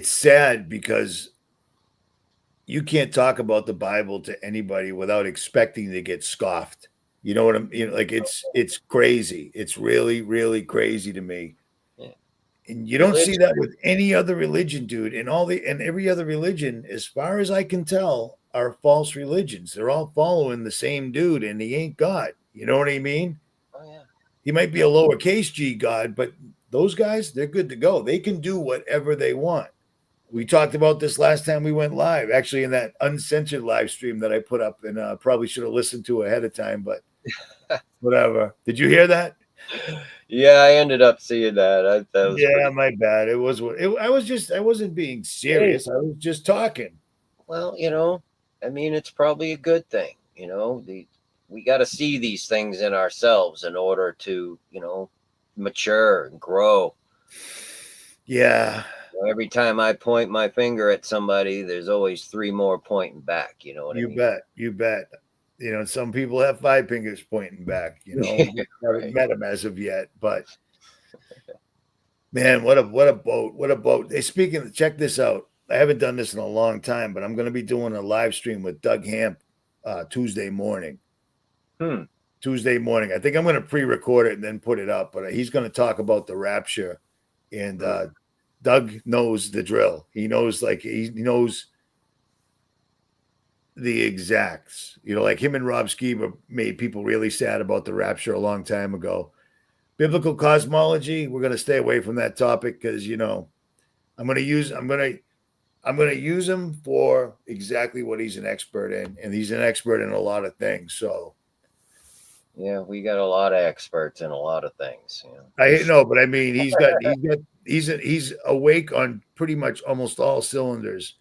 sad because you can't talk about the Bible to anybody without expecting to get scoffed. You know what I'm, like it's crazy. It's really, really crazy to me. Yeah. And you don't see Religion. that with any other religion, dude. And every other religion, as far as I can tell, are false religions. They're all following the same dude, and he ain't God. You know what I mean? Oh yeah. He might be a lowercase g God, but those guys, they're good to go. They can do whatever they want. We talked about this last time we went live, actually, in that uncensored live stream that I put up, and probably should have listened to ahead of time, but whatever. Did you hear that? Yeah, I ended up seeing that. That was Yeah, pretty. my bad. I wasn't being Hey, serious. I was just talking. well, I mean, it's probably a good thing. We got to see these things in ourselves in order to, mature and grow. Yeah, Every time I point my finger at somebody, there's always three more pointing back. You know what I you mean? bet. You bet. Some people have five fingers pointing back. We just haven't Right. met them as of yet. But man, what a boat! What a boat! Hey, speaking of, check this out. I haven't done this in a long time, but I'm going to be doing a live stream with Doug Hamp Tuesday morning. Hmm. Tuesday morning. I think I'm going to pre-record it and then put it up. But he's going to talk about the rapture, and Hmm. Doug knows the drill. He knows, like he knows the exacts. Like him and Rob Skiba made people really sad about the rapture a long time ago. Biblical cosmology, we're going to stay away from that topic because I'm going to use I'm going to use him for exactly what he's an expert in, and he's an expert in a lot of things. So Yeah, we got a lot of experts in a lot of things. I know, but I mean, he's awake on pretty much almost all cylinders.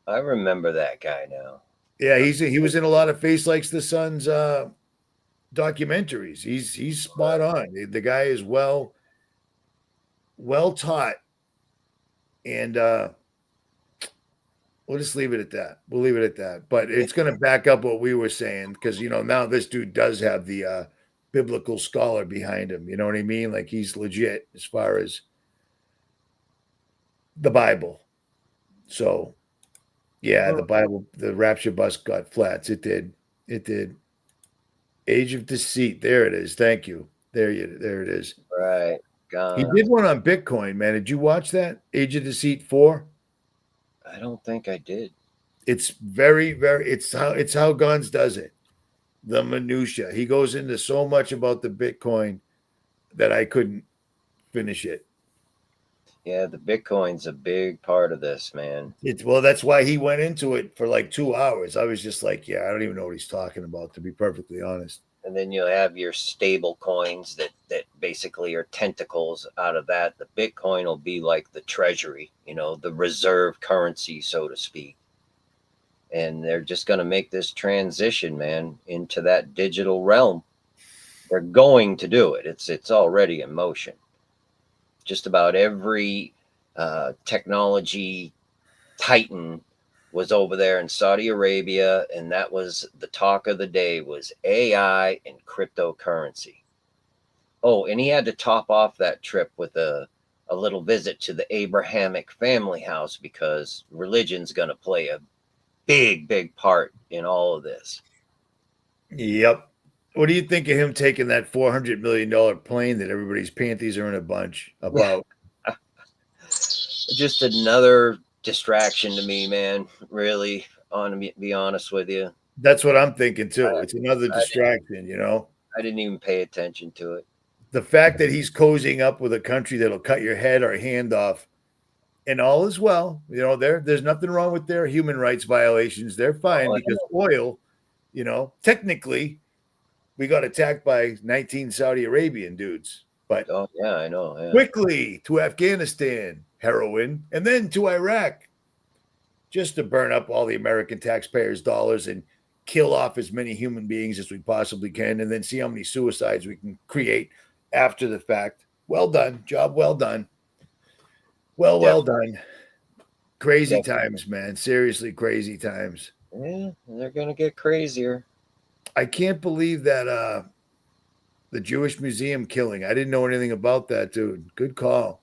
I remember that guy now. Yeah, he was in a lot of Face Likes the Sun's documentaries. He's spot on. The guy is well taught, and we'll just leave it at that. We'll leave it at that. But Yeah. it's going to back up what we were saying because now this dude does have the biblical scholar behind him. You know what I mean? Like he's legit as far as the Bible. So yeah, the Bible, the rapture bus got flats. It did. It did. Age of Deceit. There it is. Thank you. There it is. Right. He Gone. did one on Bitcoin, man. Did you watch that? Age of Deceit 4? I don't think I did. It's very, very. It's how Guns does it. The minutia. He goes into so much about the Bitcoin that I couldn't finish it. Yeah, the Bitcoin's a big part of this, man. Well, that's why he went into it for like 2 hours. I was just like, yeah, I don't even know what he's talking about, to be perfectly honest. And then you'll have your stable coins that basically are tentacles out of that. The Bitcoin will be like the treasury, the reserve currency, so to speak. And they're just going to make this transition, man, into that digital realm. They're going to do it. It's already in motion. Just about every technology titan was over there in Saudi Arabia, and that was the talk of the day, was AI and cryptocurrency. Oh, and he had to top off that trip with a little visit to the Abrahamic family house, because religion's going to play a big part in all of this. Yep. What do you think of him taking that $400 million plane that everybody's panties are in a bunch about? Just another distraction to me, man. Really, to be honest with you. That's what I'm thinking too. It's another distraction, I didn't even pay attention to it. The fact that he's cozying up with a country that'll cut your head or hand off, and all is well. There's nothing wrong with their human rights violations. They're fine because oil, technically we got attacked by 19 Saudi Arabian dudes. But oh yeah, I know. Yeah. Quickly to Afghanistan, heroin, and then to Iraq, just to burn up all the American taxpayers' dollars and kill off as many human beings as we possibly can, and then see how many suicides we can create after the fact. Well done. Job well done. Well done. Crazy times, man. Seriously, crazy times. Yeah, they're going to get crazier. I can't believe that the Jewish Museum killing. I didn't know anything about that, dude. Good call.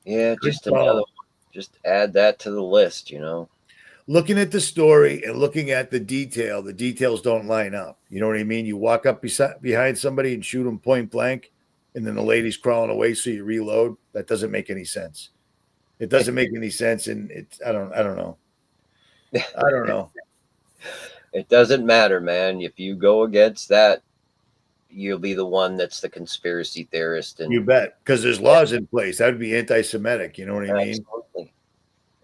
Yeah, another one. Just add that to the list, Looking at the story and looking at the details don't line up. You know what I mean? You walk up behind somebody and shoot them point blank, and then the lady's crawling away, so you reload. That doesn't make any sense. It doesn't make any sense, and I don't know. I don't know. It doesn't matter, man. If you go against that, you'll be the one that's the conspiracy theorist. And you bet, because there's laws in place. That would be anti-Semitic. You know what I mean? Absolutely.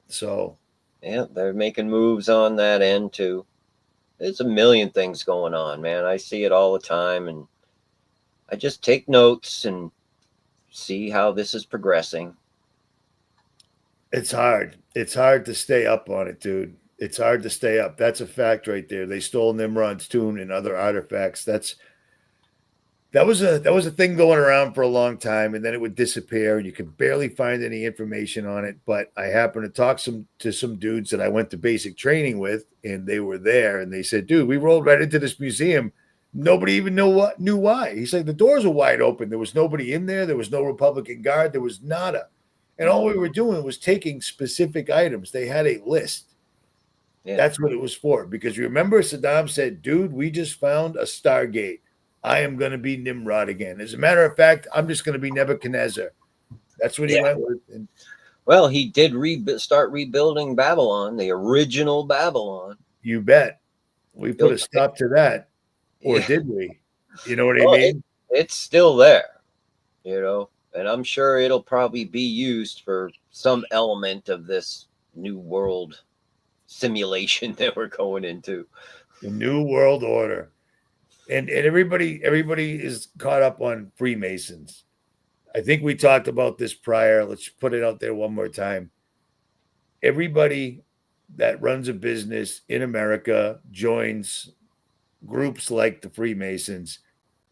So, yeah, they're making moves on that end too. There's a million things going on, man. I see it all the time, and I just take notes and see how this is progressing. It's hard. It's hard to stay up on it, dude. It's hard to stay up. That's a fact right there. They stole Nimrod's tune and other artifacts. That was a thing going around for a long time, and then it would disappear, and you could barely find any information on it. But I happened to talk to some dudes that I went to basic training with, and they were there, and they said, "Dude, we rolled right into this museum. Nobody even knew why." He's like, "The doors were wide open. There was nobody in there. There was no Republican guard. There was nada, and all we were doing was taking specific items. They had a list." Yeah. That's what it was for. Because remember, Saddam said, "Dude, we just found a Stargate. I am going to be Nimrod again. As a matter of fact, I'm just going to be Nebuchadnezzar." That's what he went with. And, well, he did start rebuilding Babylon, the original Babylon. You bet. We put a stop to that. Or did we? You know what I mean? It's still there, and I'm sure it'll probably be used for some element of this new world simulation that we're going into. The new world order. And everybody is caught up on Freemasons. I think we talked about this prior. Let's put it out there one more time. Everybody that runs a business in America joins groups like the Freemasons.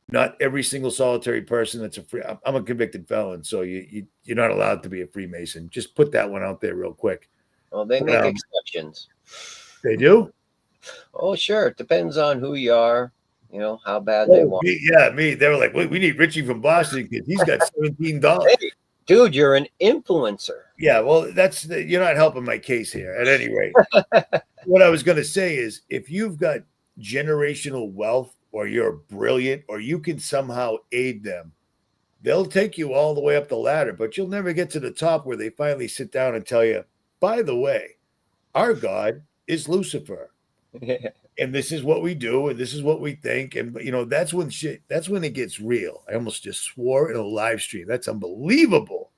Not every single solitary person that's I'm a convicted felon, so you're not allowed to be a Freemason. Just put that one out there real quick. Well, they make exceptions. They do? Oh, sure. It depends on who you are, how bad they want. Me. They were like, we need Richie from Boston because he's got $17. Hey, dude, you're an influencer. Yeah, well, you're not helping my case here. At any rate, what I was going to say is, if you've got generational wealth, or you're brilliant, or you can somehow aid them, they'll take you all the way up the ladder, but you'll never get to the top where they finally sit down and tell you, "By the way, Our God is Lucifer. And this is what we do, and this is what we think. And that's when it gets real. I almost just swore in a live stream. That's unbelievable.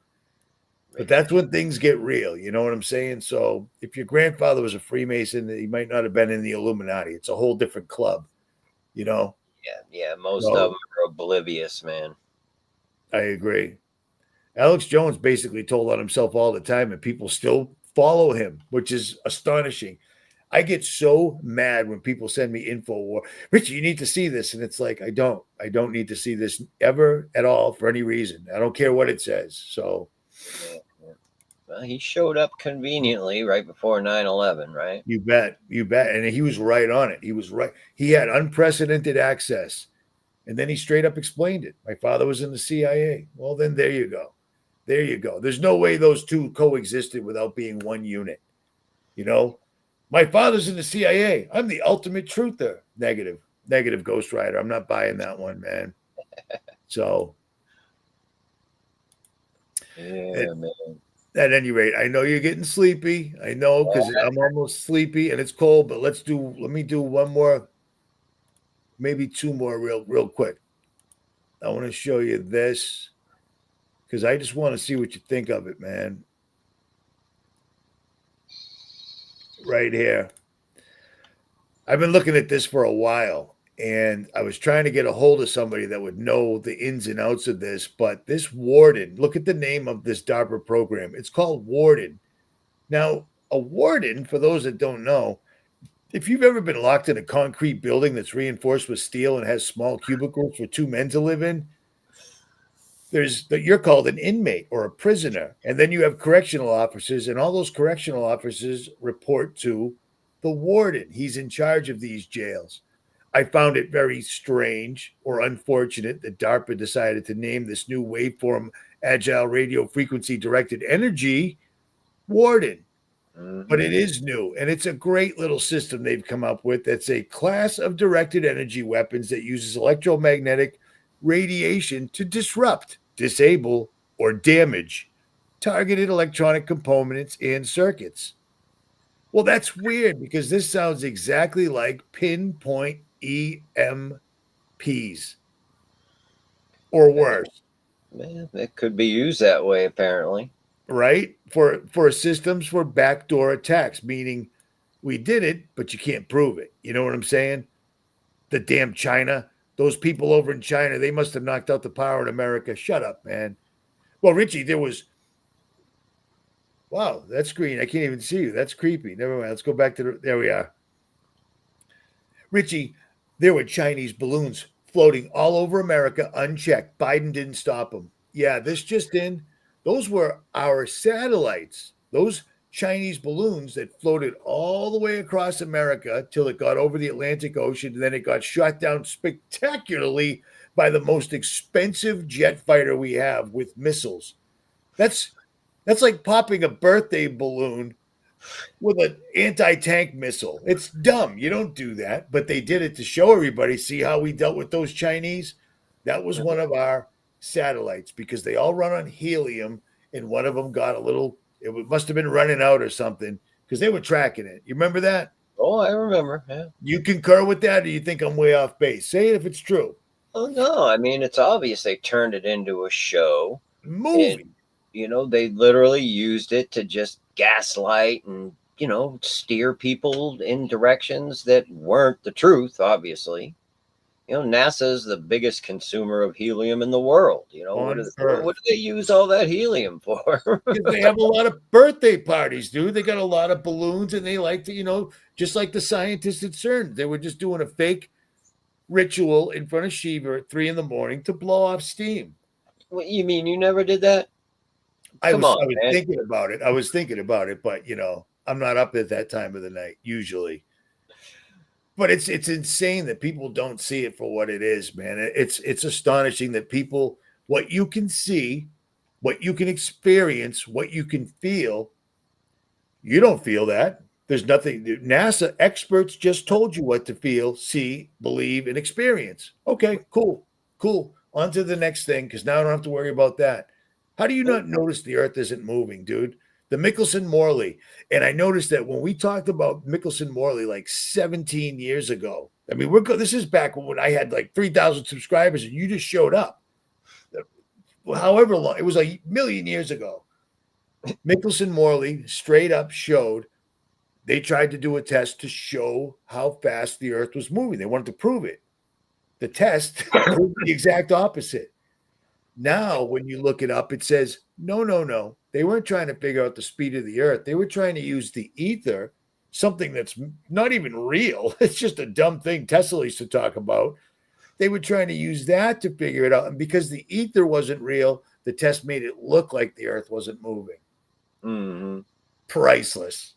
But that's when things get real. You know what I'm saying? So if your grandfather was a Freemason, he might not have been in the Illuminati. It's a whole different club, Yeah, most of them are oblivious, man. I agree. Alex Jones basically told on himself all the time, and people still follow him, which is astonishing. I get so mad when people send me info war. Richie, you need to see this. And it's like, I don't need to see this ever at all for any reason. I don't care what it says. So well, he showed up conveniently right before 9/11, right? You bet. And he was right on it. He was right. He had unprecedented access. And then he straight up explained it. My father was in the CIA. Well, then there you go. There you go. There's no way those two coexisted without being one unit. My father's in the CIA. I'm the ultimate truther. Negative Ghost Rider. I'm not buying that one, man. So man. At any rate, I know you're getting sleepy. I know because I'm almost sleepy and it's cold, but let me do one more, maybe two more real quick. I want to show you this because I just want to see what you think of it, man. Right here. I've been looking at this for a while, and I was trying to get a hold of somebody that would know the ins and outs of this, but this Warden, look at the name of this DARPA program. It's called Warden. Now, a warden, for those that don't know, if you've ever been locked in a concrete building that's reinforced with steel and has small cubicles for two men to live in, you're called an inmate or a prisoner. And then you have correctional officers, and all those correctional officers report to the warden. He's in charge of these jails. I found it very strange or unfortunate that DARPA decided to name this new waveform agile radio frequency directed energy Warden. Mm-hmm. But it is new, and it's a great little system they've come up with. That's a class of directed energy weapons that uses electromagnetic radiation to disrupt, disable, or damage targeted electronic components and circuits. Well, that's weird because this sounds exactly like pinpoint EMPs or worse. Man, it could be used that way, apparently. Right? For systems for backdoor attacks, meaning we did it, but you can't prove it. You know what I'm saying? The damn China, those people over in China, they must have knocked out the power in America. Shut up, man. Well, Richie, wow, that's green. I can't even see you. That's creepy. Never mind. Let's go back to there we are. Richie, there were Chinese balloons floating all over America unchecked. Biden didn't stop them. Yeah, this just in. Those were our satellites. Those Chinese balloons that floated all the way across America till it got over the Atlantic Ocean. And then it got shot down spectacularly by the most expensive jet fighter we have with missiles. That's like popping a birthday balloon with an anti-tank missile. It's dumb. You don't do that. But they did it to show everybody, see how we dealt with those Chinese? That was one of our satellites because they all run on helium, and one of them got it must have been running out or something because they were tracking it. You remember that? Oh, I remember. Yeah. You concur with that, or you think I'm way off base? Say it if it's true. Oh, no. I mean, it's obvious they turned it into a show. Movie. And, they literally used it to just gaslight and, steer people in directions that weren't the truth, obviously. NASA's the biggest consumer of helium in the world. What do they use all that helium for? They have a lot of birthday parties, dude. They got a lot of balloons, and they like to, just like the scientists at CERN, they were just doing a fake ritual in front of Shiva at 3 a.m. to blow off steam. What, you mean you never did that? I was thinking about it. I was thinking about it, but I'm not up at that time of the night usually. But it's insane that people don't see it for what it is, man. It's astonishing that people, what you can see, what you can experience, what you can feel, you don't feel that. There's nothing. NASA experts just told you what to feel, see, believe, and experience. Okay, cool. On to the next thing, because now I don't have to worry about that. How do you not notice the Earth isn't moving, dude? the 𝗦𝗵𝗿𝗱. And I noticed that when we talked about 𝗦𝗵𝗿𝗱 like 17 years ago, I mean, this is back when I had like 3,000 subscribers and you just showed up. However long, it was a million years ago. 𝗦𝗵𝗿𝗱 straight up showed they tried to do a test to show how fast the earth was moving. They wanted to prove it. The test proved the exact opposite. Now, when you look it up, it says, no. They weren't trying to figure out the speed of the earth. They were trying to use the ether, something that's not even real. It's just a dumb thing Tesla used to talk about. They were trying to use that to figure it out. And because the ether wasn't real, the test made it look like the earth wasn't moving. Mm-hmm. Priceless.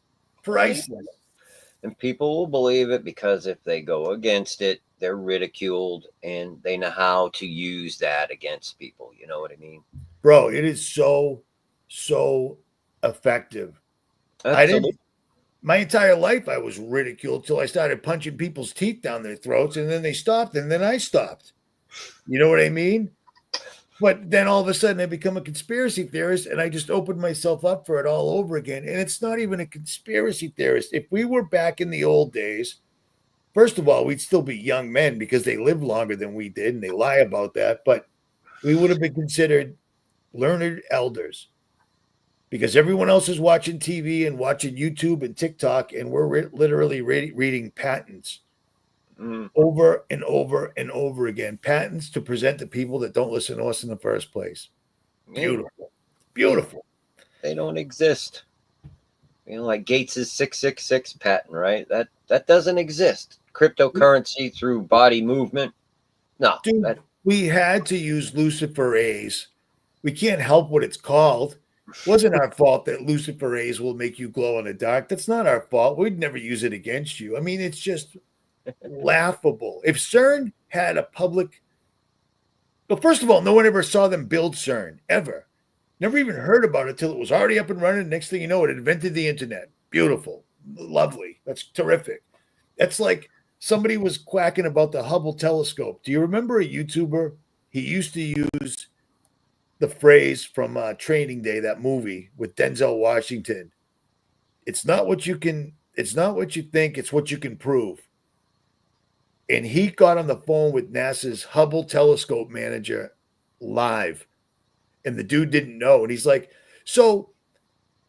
And people will believe it because if they go against it, they're ridiculed and they know how to use that against people. You know what I mean? Bro, it is so effective. Absolutely. My entire life I was ridiculed till I started punching people's teeth down their throats, and then they stopped, and then I stopped. You know what I mean? But then all of a sudden I become a conspiracy theorist, and I just opened myself up for it all over again. And it's not even a conspiracy theorist. If we were back in the old days, first of all, we'd still be young men because they lived longer than we did, and they lie about that. But we would have been considered learned elders because everyone else is watching TV and watching YouTube and TikTok, and we're literally reading patents over and over and over again. Patents to present to people that don't listen to us in the first place. Beautiful. They don't exist. You know, like Gates's 666 patent, right? That doesn't exist. Cryptocurrency through body movement. No. Dude, we had to use luciferase. We can't help what it's called. It wasn't our fault that luciferase will make you glow in the dark. That's not our fault. We'd never use it against you. I mean, it's just laughable. If CERN had a public, well, first of all, no one ever saw them build CERN ever. Never even heard about it till it was already up and running. Next thing you know, it invented the internet. Beautiful, lovely. That's terrific. That's like somebody was quacking about the Hubble telescope. Do you remember a YouTuber? He used to use the phrase from Training Day, that movie with Denzel Washington. It's not what you think, it's what you can prove. And he got on the phone with NASA's Hubble telescope manager live. And the dude didn't know. And he's like, so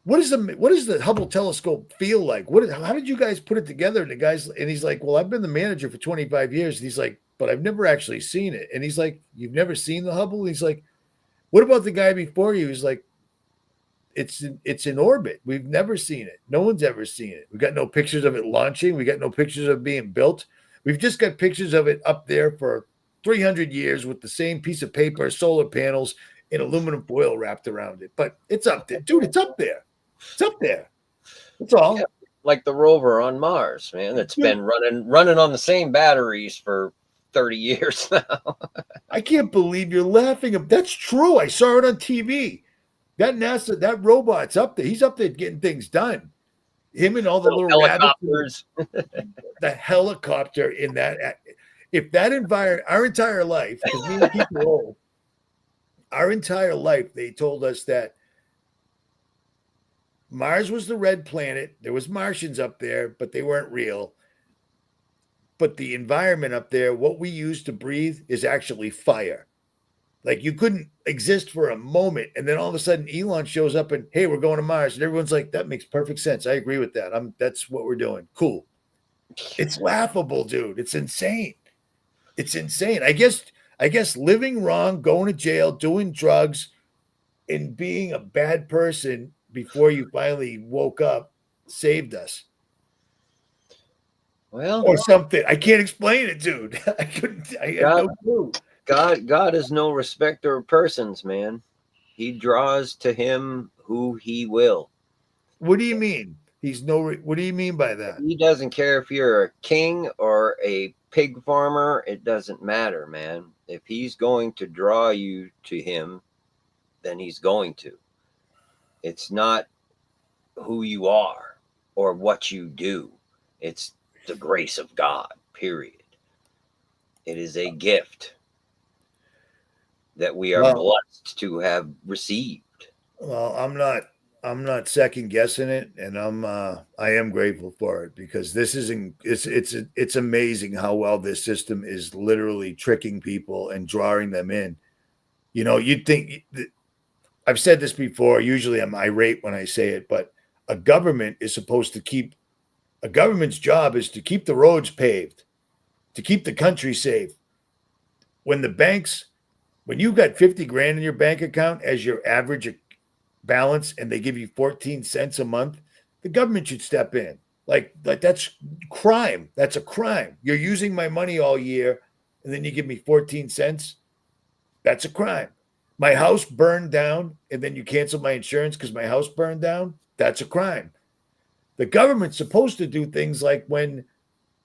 what does the Hubble telescope feel like? How did you guys put it together? And he's like, well, I've been the manager for 25 years. And he's like, but I've never actually seen it. And he's like, you've never seen the Hubble? And he's like, what about the guy before you? He's like, it's in orbit. We've never seen it. No one's ever seen it. We got no pictures of it launching. We got no pictures of it being built. We've just got pictures of it up there for 300 years with the same piece of paper, solar panels, and aluminum foil wrapped around it. But it's up there. Dude, it's up there. It's up there. That's all. Yeah, like the rover on Mars, man. It's been running on the same batteries for 30 years now. I can't believe you're laughing. That's true. I saw it on TV. That robot's up there. He's up there getting things done. Him and all the little helicopters. The helicopter in that. If that environment, our entire life, because me and Keith are old, our entire life, they told us that Mars was the red planet. There was Martians up there, but they weren't real. But the environment up there, what we use to breathe is actually fire. Like you couldn't exist for a moment. And then all of a sudden Elon shows up and, hey, we're going to Mars. And everyone's like, that makes perfect sense. I agree with that. That's what we're doing. Cool. It's laughable, dude. It's insane. It's insane. I guess living wrong, going to jail, doing drugs, and being a bad person before you finally woke up saved us. Well, or something. I can't explain it, dude. I had no clue. God is no respecter of persons, man. He draws to him who he will. What do you mean? What do you mean by that? He doesn't care if you're a king or a pig farmer. It doesn't matter, man. If he's going to draw you to him, then he's going to. It's not who you are or what you do. It's the grace of God, period. It is a gift that we are blessed to have received. Well, I'm I'm not second guessing it, and I am grateful for it, because this isn't it's amazing how well this system is literally tricking people and drawing them in. You know, you'd think, I've said this before. Usually I'm irate when I say it, but a government is supposed to keep a government's job is to keep the roads paved, to keep the country safe. When the banks, when you've got 50 grand in your bank account as your average balance, and they give you 14 cents a month, the government should step in. Like that's crime. That's a crime. You're using my money all year, and then you give me 14 cents. That's a crime. My house burned down, and then you cancel my insurance because my house burned down. That's a crime. The government's supposed to do things like, when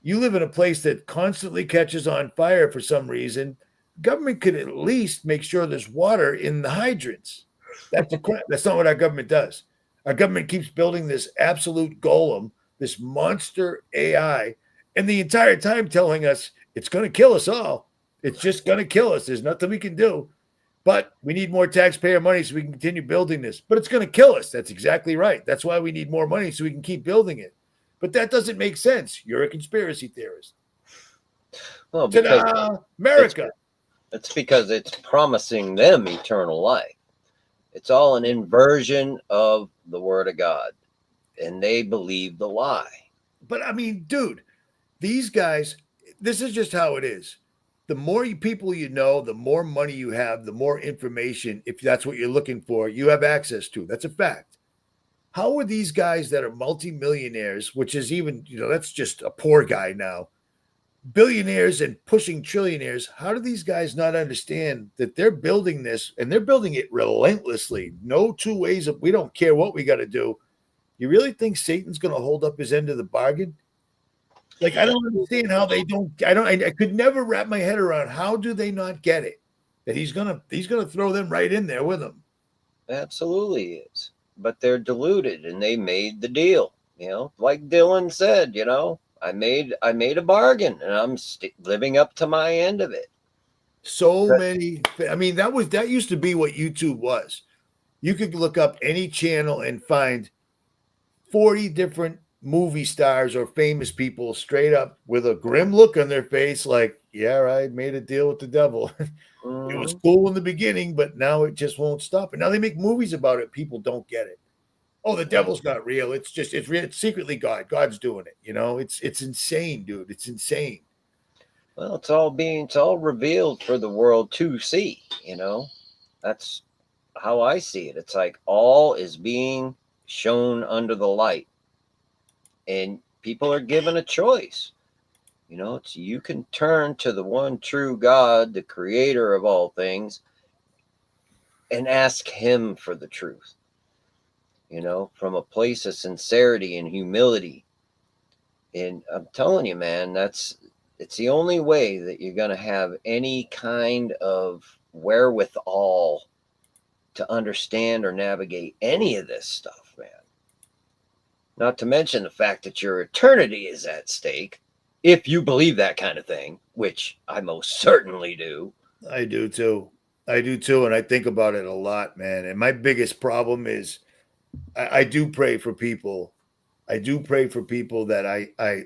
you live in a place that constantly catches on fire for some reason, government could at least make sure there's water in the hydrants. That's a crime. That's not what our government does. Our government keeps building this absolute golem, this monster AI, and the entire time telling us it's going to kill us all. It's just going to kill us. There's nothing we can do. But we need more taxpayer money so we can continue building this. But it's going to kill us. That's exactly right. That's why we need more money, so we can keep building it. But that doesn't make sense. You're a conspiracy theorist. Well, because Ta-da! America. it's because it's promising them eternal life. It's all an inversion of the word of God, and they believe the lie. But I mean, dude, these guys, this is just how it is. The more people you know, the more money you have, the more information, if that's what you're looking for, you have access to. That's a fact. How are these guys that are multimillionaires, which is even, that's just a poor guy now, billionaires and pushing trillionaires, how do these guys not understand that they're building this, and they're building it relentlessly? No two ways of, we don't care what we got to do. You really think Satan's going to hold up his end of the bargain? Like, I don't understand how they don't. I could never wrap my head around, how do they not get it, that he's gonna throw them right in there with him. Absolutely is. But they're deluded, and they made the deal. Like Dylan said, I made a bargain, and I'm living up to my end of it. Many. I mean, that used to be what YouTube was. You could look up any channel and find 40 different movie stars or famous people straight up with a grim look on their face, like, yeah, I made a deal with the devil. It was cool in the beginning, but now it just won't stop. And now they make movies about it. People don't get it. Oh, the devil's not real. It's secretly God. God's doing it. It's insane, dude. It's insane. Well, it's all revealed for the world to see. That's how I see it. It's like all is being shown under the light, and people are given a choice. It's, you can turn to the one true God, the creator of all things, and ask him for the truth, from a place of sincerity and humility. And I'm telling you, man, it's the only way that you're going to have any kind of wherewithal to understand or navigate any of this stuff, man. Not to mention the fact that your eternity is at stake, if you believe that kind of thing, which I most certainly do. I do too. And I think about it a lot, man. And my biggest problem is, I do pray for people. I do pray for people that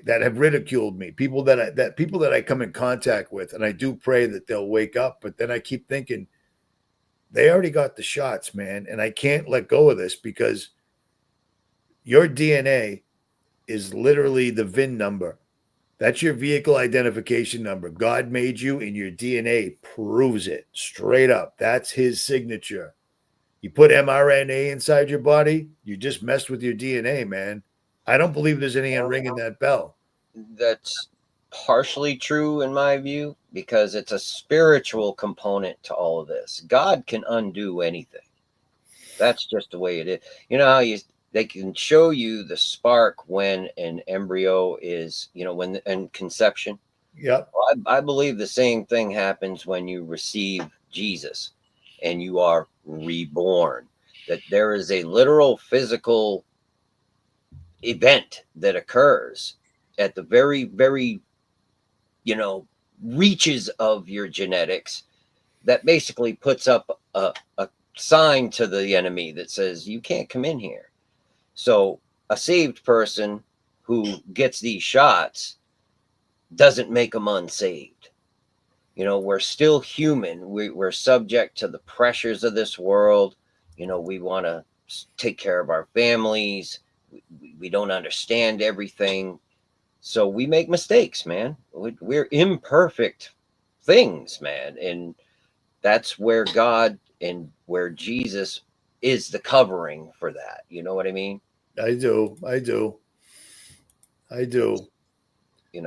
that have ridiculed me, people that I come in contact with, and I do pray that they'll wake up. But then I keep thinking, they already got the shots, man, and I can't let go of this, because your DNA is literally the VIN number. That's your vehicle identification number. God made you, and your DNA proves it straight up. That's his signature. You put mRNA inside your body, you just messed with your DNA, man. I don't believe there's any ringing that bell. That's partially true in my view, because it's a spiritual component to all of this. God can undo anything. That's just the way it is. You know how they can show you the spark when an embryo is, when in conception. Yep. Well, I believe the same thing happens when you receive Jesus and you are reborn, that there is a literal physical event that occurs at the very, very, reaches of your genetics, that basically puts up a sign to the enemy that says you can't come in here. So a saved person who gets these shots doesn't make them unsaved. We're still human. We're subject to the pressures of this world. We want to take care of our families. We don't understand everything. So we make mistakes, man. We're imperfect things, man. And that's where God and where Jesus is the covering for that. You know what I mean? I do.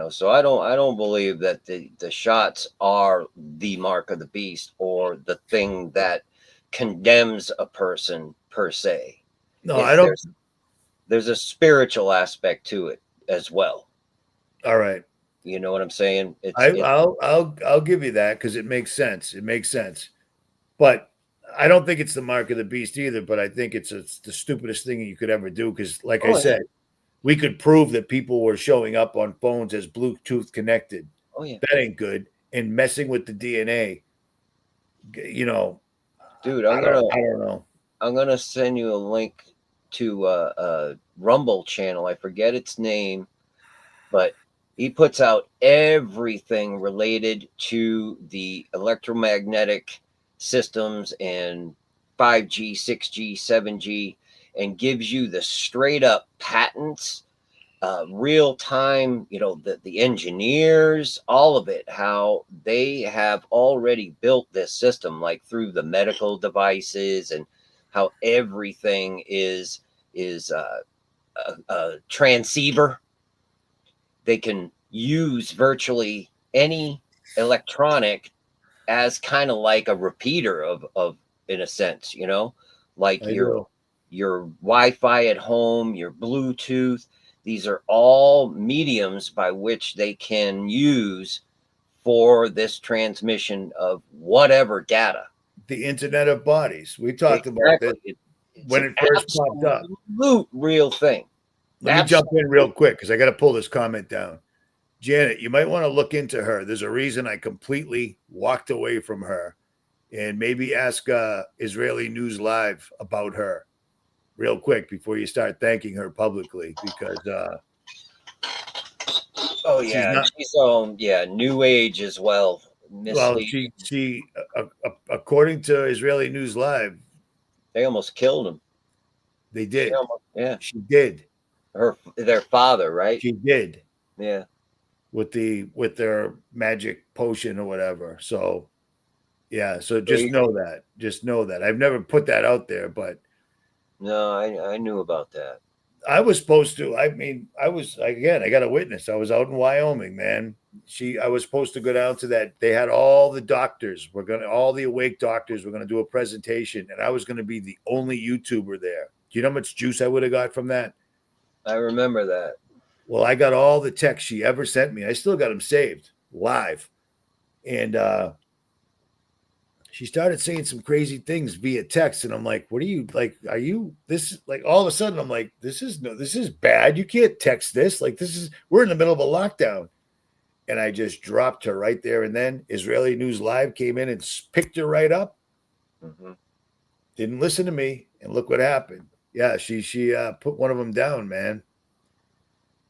So I don't believe that the shots are the mark of the beast or the thing that condemns a person per se. No, I don't. There's a spiritual aspect to it as well. All right. You know what I'm saying? I'll give you that because it makes sense. It makes sense. But I don't think it's the mark of the beast either. But I think it's the stupidest thing you could ever do because, like I said, we could prove that people were showing up on phones as Bluetooth connected. Oh yeah, that ain't good. And messing with the DNA, dude. I don't know. I'm gonna send you a link to a Rumble channel. I forget its name, but he puts out everything related to the electromagnetic systems and 5G, 6G, 7G, and gives you the straight up patents, real time, the engineers, all of it, how they have already built this system, like through the medical devices, and how everything is a transceiver. They can use virtually any electronic as kind of like a repeater of in a sense, like I do. your Wi-Fi at home, your Bluetooth. These are all mediums by which they can use for this transmission of whatever data. The Internet of Bodies. We talked about this when it first popped up. Absolute real thing. Let me jump in real quick because I got to pull this comment down. Janet, you might want to look into her. There's a reason I completely walked away from her, and maybe ask Israeli News Live about her real quick before you start thanking her publicly because oh yeah, she's new age as well. Well, she according to Israeli News Live, they almost killed him. They did. She did. Their father, right? She did. Yeah. With their magic potion or whatever. So yeah, so just know that. Just know that. I've never put that out there, but no, I knew about that. I was supposed to. I mean, I got a witness. I was out in Wyoming, man. I was supposed to go down to that. They had all the doctors. All the awake doctors were gonna do a presentation, and I was gonna be the only YouTuber there. Do you know how much juice I would have got from that? I remember that. Well, I got all the texts she ever sent me. I still got them saved live. And she started saying some crazy things via text. And I'm like, what are you like? Are you this? Like, all of a sudden, I'm like, this is bad. You can't text this. Like, we're in the middle of a lockdown. And I just dropped her right there. And then Israeli News Live came in and picked her right up. Mm-hmm. Didn't listen to me. And look what happened. Yeah, she put one of them down, man.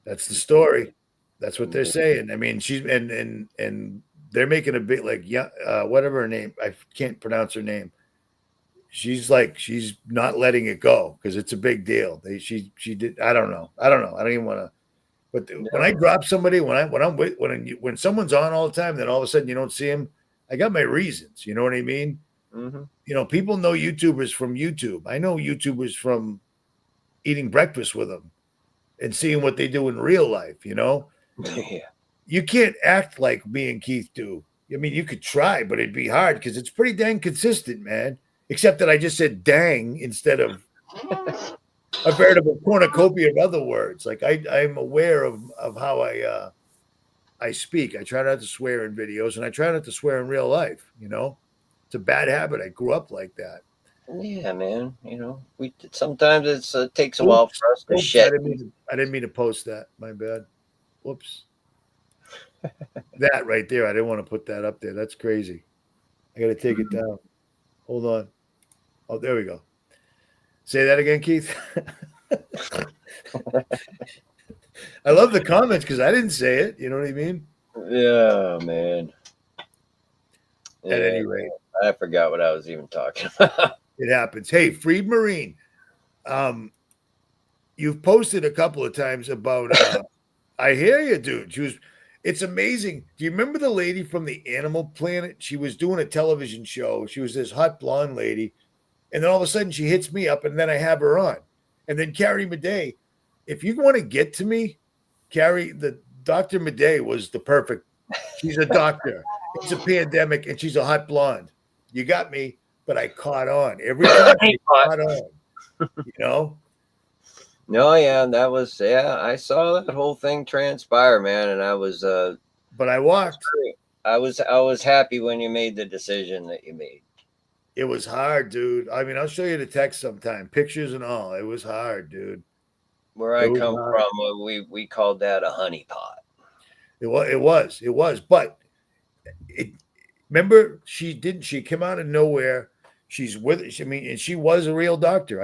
That's the story. That's what they're saying. I mean, she's and they're making a bit like whatever her name. I can't pronounce her name. She's not letting it go because it's a big deal. She did. I don't know. I don't even want to. But when I drop somebody, when someone's on all the time, then all of a sudden you don't see him. I got my reasons. You know what I mean? Mm-hmm. People know YouTubers from YouTube. I know YouTubers from eating breakfast with them and seeing what they do in real life, Yeah. You can't act like me and Keith do. I mean, you could try, but it'd be hard because it's pretty dang consistent, man. Except that I just said dang instead of a veritable cornucopia of other words. Like I'm aware of how I speak. I try not to swear in videos, and I try not to swear in real life. It's a bad habit. I grew up like that. Yeah, man. We sometimes it takes a while for us to shed. I didn't mean to post that. My bad. Whoops. That right there. I didn't want to put that up there. That's crazy. I got to take it down. Hold on. Oh, there we go. Say that again, Keith. I love the comments because I didn't say it. You know what I mean? Yeah, man. At any rate, I forgot what I was even talking about. it happens. Hey, Freed Marine, you've posted a couple of times about. I hear you, dude. It's amazing. Do you remember the lady from the Animal Planet? She was doing a television show. She was this hot blonde lady, and then all of a sudden she hits me up, and then I have her on, and then Carrie Madej. If you want to get to me, Carrie, the Dr. Madej was the perfect. She's a doctor. It's a pandemic, and she's a hot blonde. You got me, but I caught on every time. I caught on. You know. No, yeah, that was I saw that whole thing transpire, man, and I was But I walked. I was happy when you made the decision that you made. It was hard, dude. I mean, I'll show you the text sometime, pictures and all. It was hard, dude. Where I come from, we called that a honeypot. It was. But remember, she came out of nowhere. She's with. I mean, and she was a real doctor.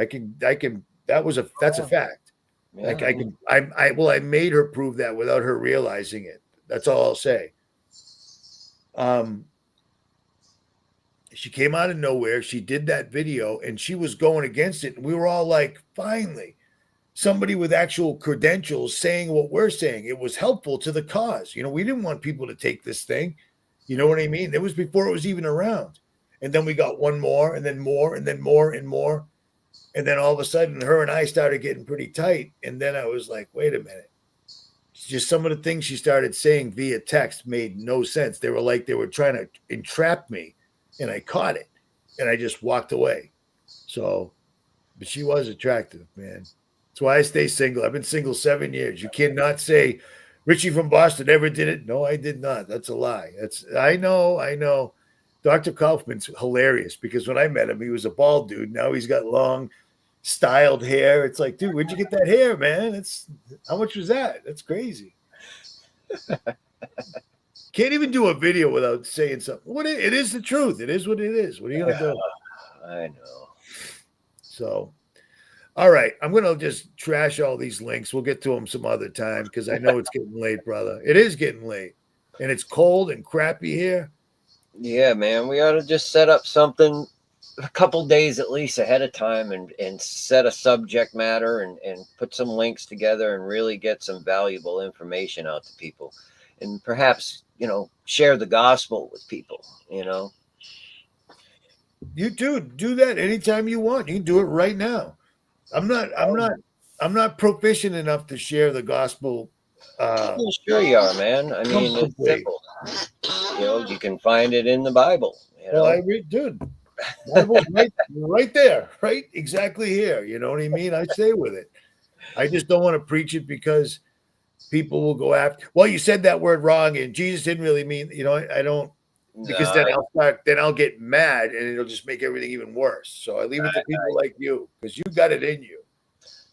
That's a fact. Yeah. Like I made her prove that without her realizing it. That's all I'll say. She came out of nowhere. She did that video and she was going against it. And we were all like, finally, somebody with actual credentials saying what we're saying. It was helpful to the cause. You know, we didn't want people to take this thing. You know what I mean? It was before it was even around. And then we got one more and then more and then more and more. And then all of a sudden, her and I started getting pretty tight. And then I was like, wait a minute. Just some of the things she started saying via text made no sense. They were trying to entrap me. And I caught it. And I just walked away. So, but she was attractive, man. That's why I stay single. I've been single 7 years. You cannot say Richie from Boston ever did it. No, I did not. That's a lie. I know. Dr. Kaufman's hilarious because when I met him, he was a bald dude. Now he's got long, styled hair. It's like, dude, where'd you get that hair, man? How much was that? That's crazy. Can't even do a video without saying something. It is the truth. It is what it is. What are you gonna do? I know. So, all right, I'm gonna just trash all these links. We'll get to them some other time because I know it's getting late, brother. It is getting late, and it's cold and crappy here. Yeah, man, we ought to just set up something a couple days at least ahead of time and set a subject matter and put some links together and really get some valuable information out to people, and perhaps share the gospel with people. You do that anytime you want. You can do it right now. I'm not proficient enough to share the gospel. Sure you are, man. I mean, it's simple. You can find it in the Bible. Well, I read, dude. Bible right there, right? Exactly here. You know what I mean? I stay with it. I just don't want to preach it because people will go after. Well, you said that word wrong, and Jesus didn't really mean. I don't. Because then I'll get mad, and it'll just make everything even worse. So I leave it to people like you because you got it in you.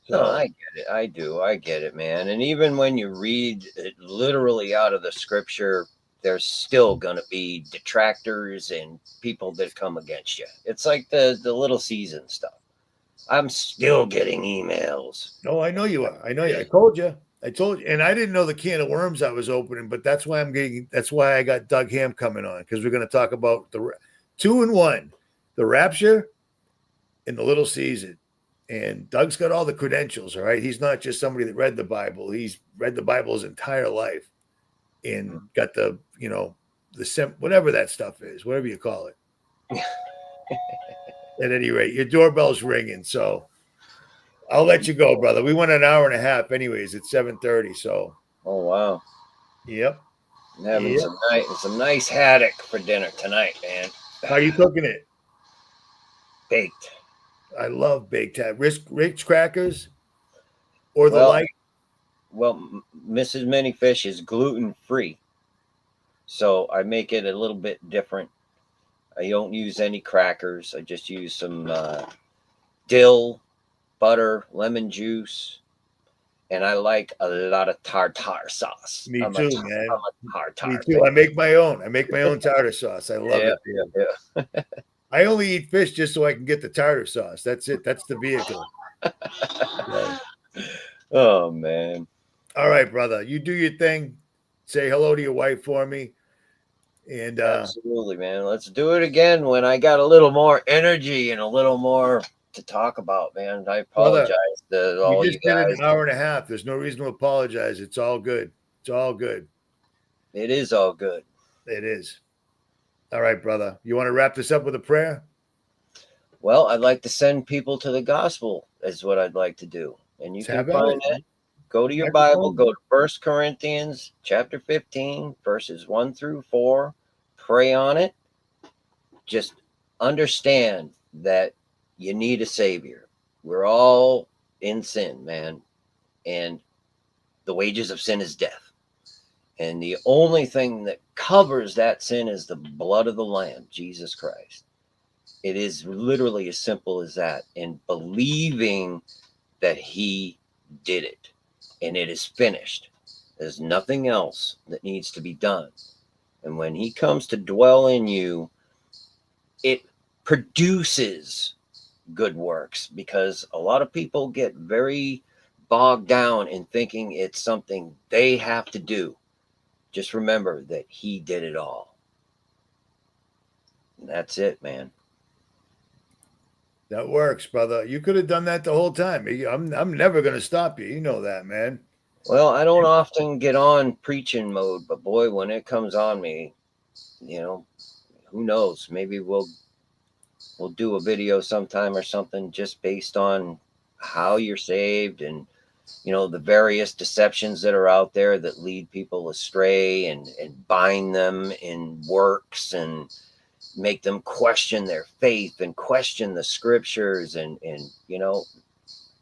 So, no, I get it. I do. I get it, man. And even when you read it literally out of the scripture, there's still going to be detractors and people that come against you. It's like the little season stuff. I'm still getting emails. No, I know you are. I know you. I told you. And I didn't know the can of worms I was opening, but that's why I got Doug Ham coming on because we're going to talk about the 2 in 1, the rapture and the little season. And Doug's got all the credentials. All right. He's not just somebody that read the Bible. He's read the Bible his entire life and got the whatever that stuff is, whatever you call it. At any rate, your doorbell's ringing. So I'll let you go, brother. We went an hour and a half anyways. It's 7:30. So. Oh, wow. Yep. I'm having some nice haddock for dinner tonight, man. How are you cooking it? Baked. I love baked haddock. Ritz crackers or the light? Well, Mrs. Manyfish is gluten-free. So I make it a little bit different. I don't use any crackers. I just use some dill, butter, lemon juice, and I like a lot of tartar sauce. Me too, man. I'm a tartar. Me too. I make my own tartar sauce. I love it. Yeah. I only eat fish just so I can get the tartar sauce. That's it. That's the vehicle. So, Oh man. all right, brother. You do your thing. Say hello to your wife for me. And Absolutely, man. Let's do it again when I got a little more energy and a little more to talk about, man. I brother, apologize to we all you just did guys. an hour and a half. There's no reason to apologize. It's all good. It's all good. It is all good. It is. All right, brother. You want to wrap this up with a prayer? Well, I'd like to send people to the gospel is what I'd like to do. And you Let's can have at find it. it. Go to your Bible, go to 1 Corinthians chapter 15, verses 1 through 4. Pray on it. Just understand that you need a savior. We're all in sin, man. And the wages of sin is death. And the only thing that covers that sin is the blood of the Lamb, Jesus Christ. It is literally as simple as that. And believing that he did it and it is finished. There's nothing else that needs to be done. And when he comes to dwell in you, it produces good works, because a lot of people get very bogged down in thinking it's something they have to do. Just remember that he did it all. And that's it, man. That works, brother. You could have done that the whole time. I'm never going to stop you. You know that, man. Well, I don't often get on preaching mode, but boy, when it comes on me, who knows? Maybe we'll do a video sometime or something just based on how you're saved and the various deceptions that are out there that lead people astray and bind them in works and make them question their faith and question the scriptures and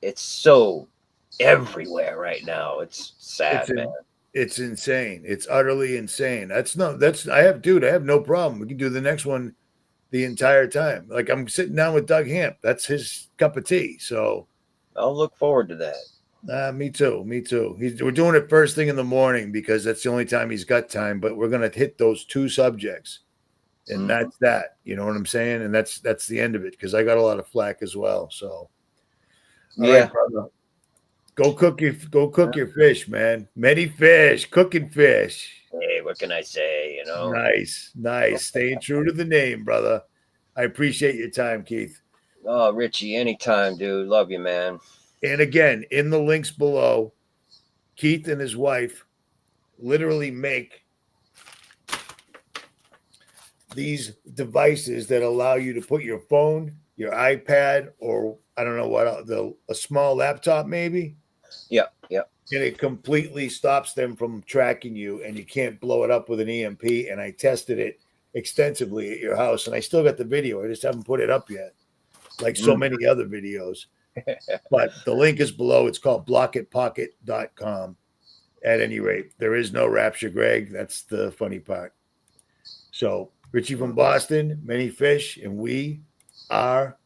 it's so everywhere right now. It's sad, man. It's insane. It's utterly insane. I have no problem. We can do the next one the entire time. Like, I'm sitting down with Doug Hamp. That's his cup of tea. So I'll look forward to that. Me too. We're doing it first thing in the morning because that's the only time he's got time. But we're gonna hit those two subjects, and that's that. You know what I'm saying? And that's the end of it, because I got a lot of flack as well. So, all right, brother. Go cook your fish, man. Many fish, cooking fish. Hey, what can I say? Nice. Staying true to the name, brother. I appreciate your time, Keith. Oh, Richie, anytime, dude. Love you, man. And again, in the links below, Keith and his wife literally make these devices that allow you to put your phone, your iPad, or I don't know what, a small laptop maybe. Yeah. And it completely stops them from tracking you, and you can't blow it up with an EMP. And I tested it extensively at your house, and I still got the video. I just haven't put it up yet, like so many other videos. But the link is below. It's called blockitpocket.com. At any rate, there is no rapture, Greg. That's the funny part. So, Richie from Boston, many fish, and we are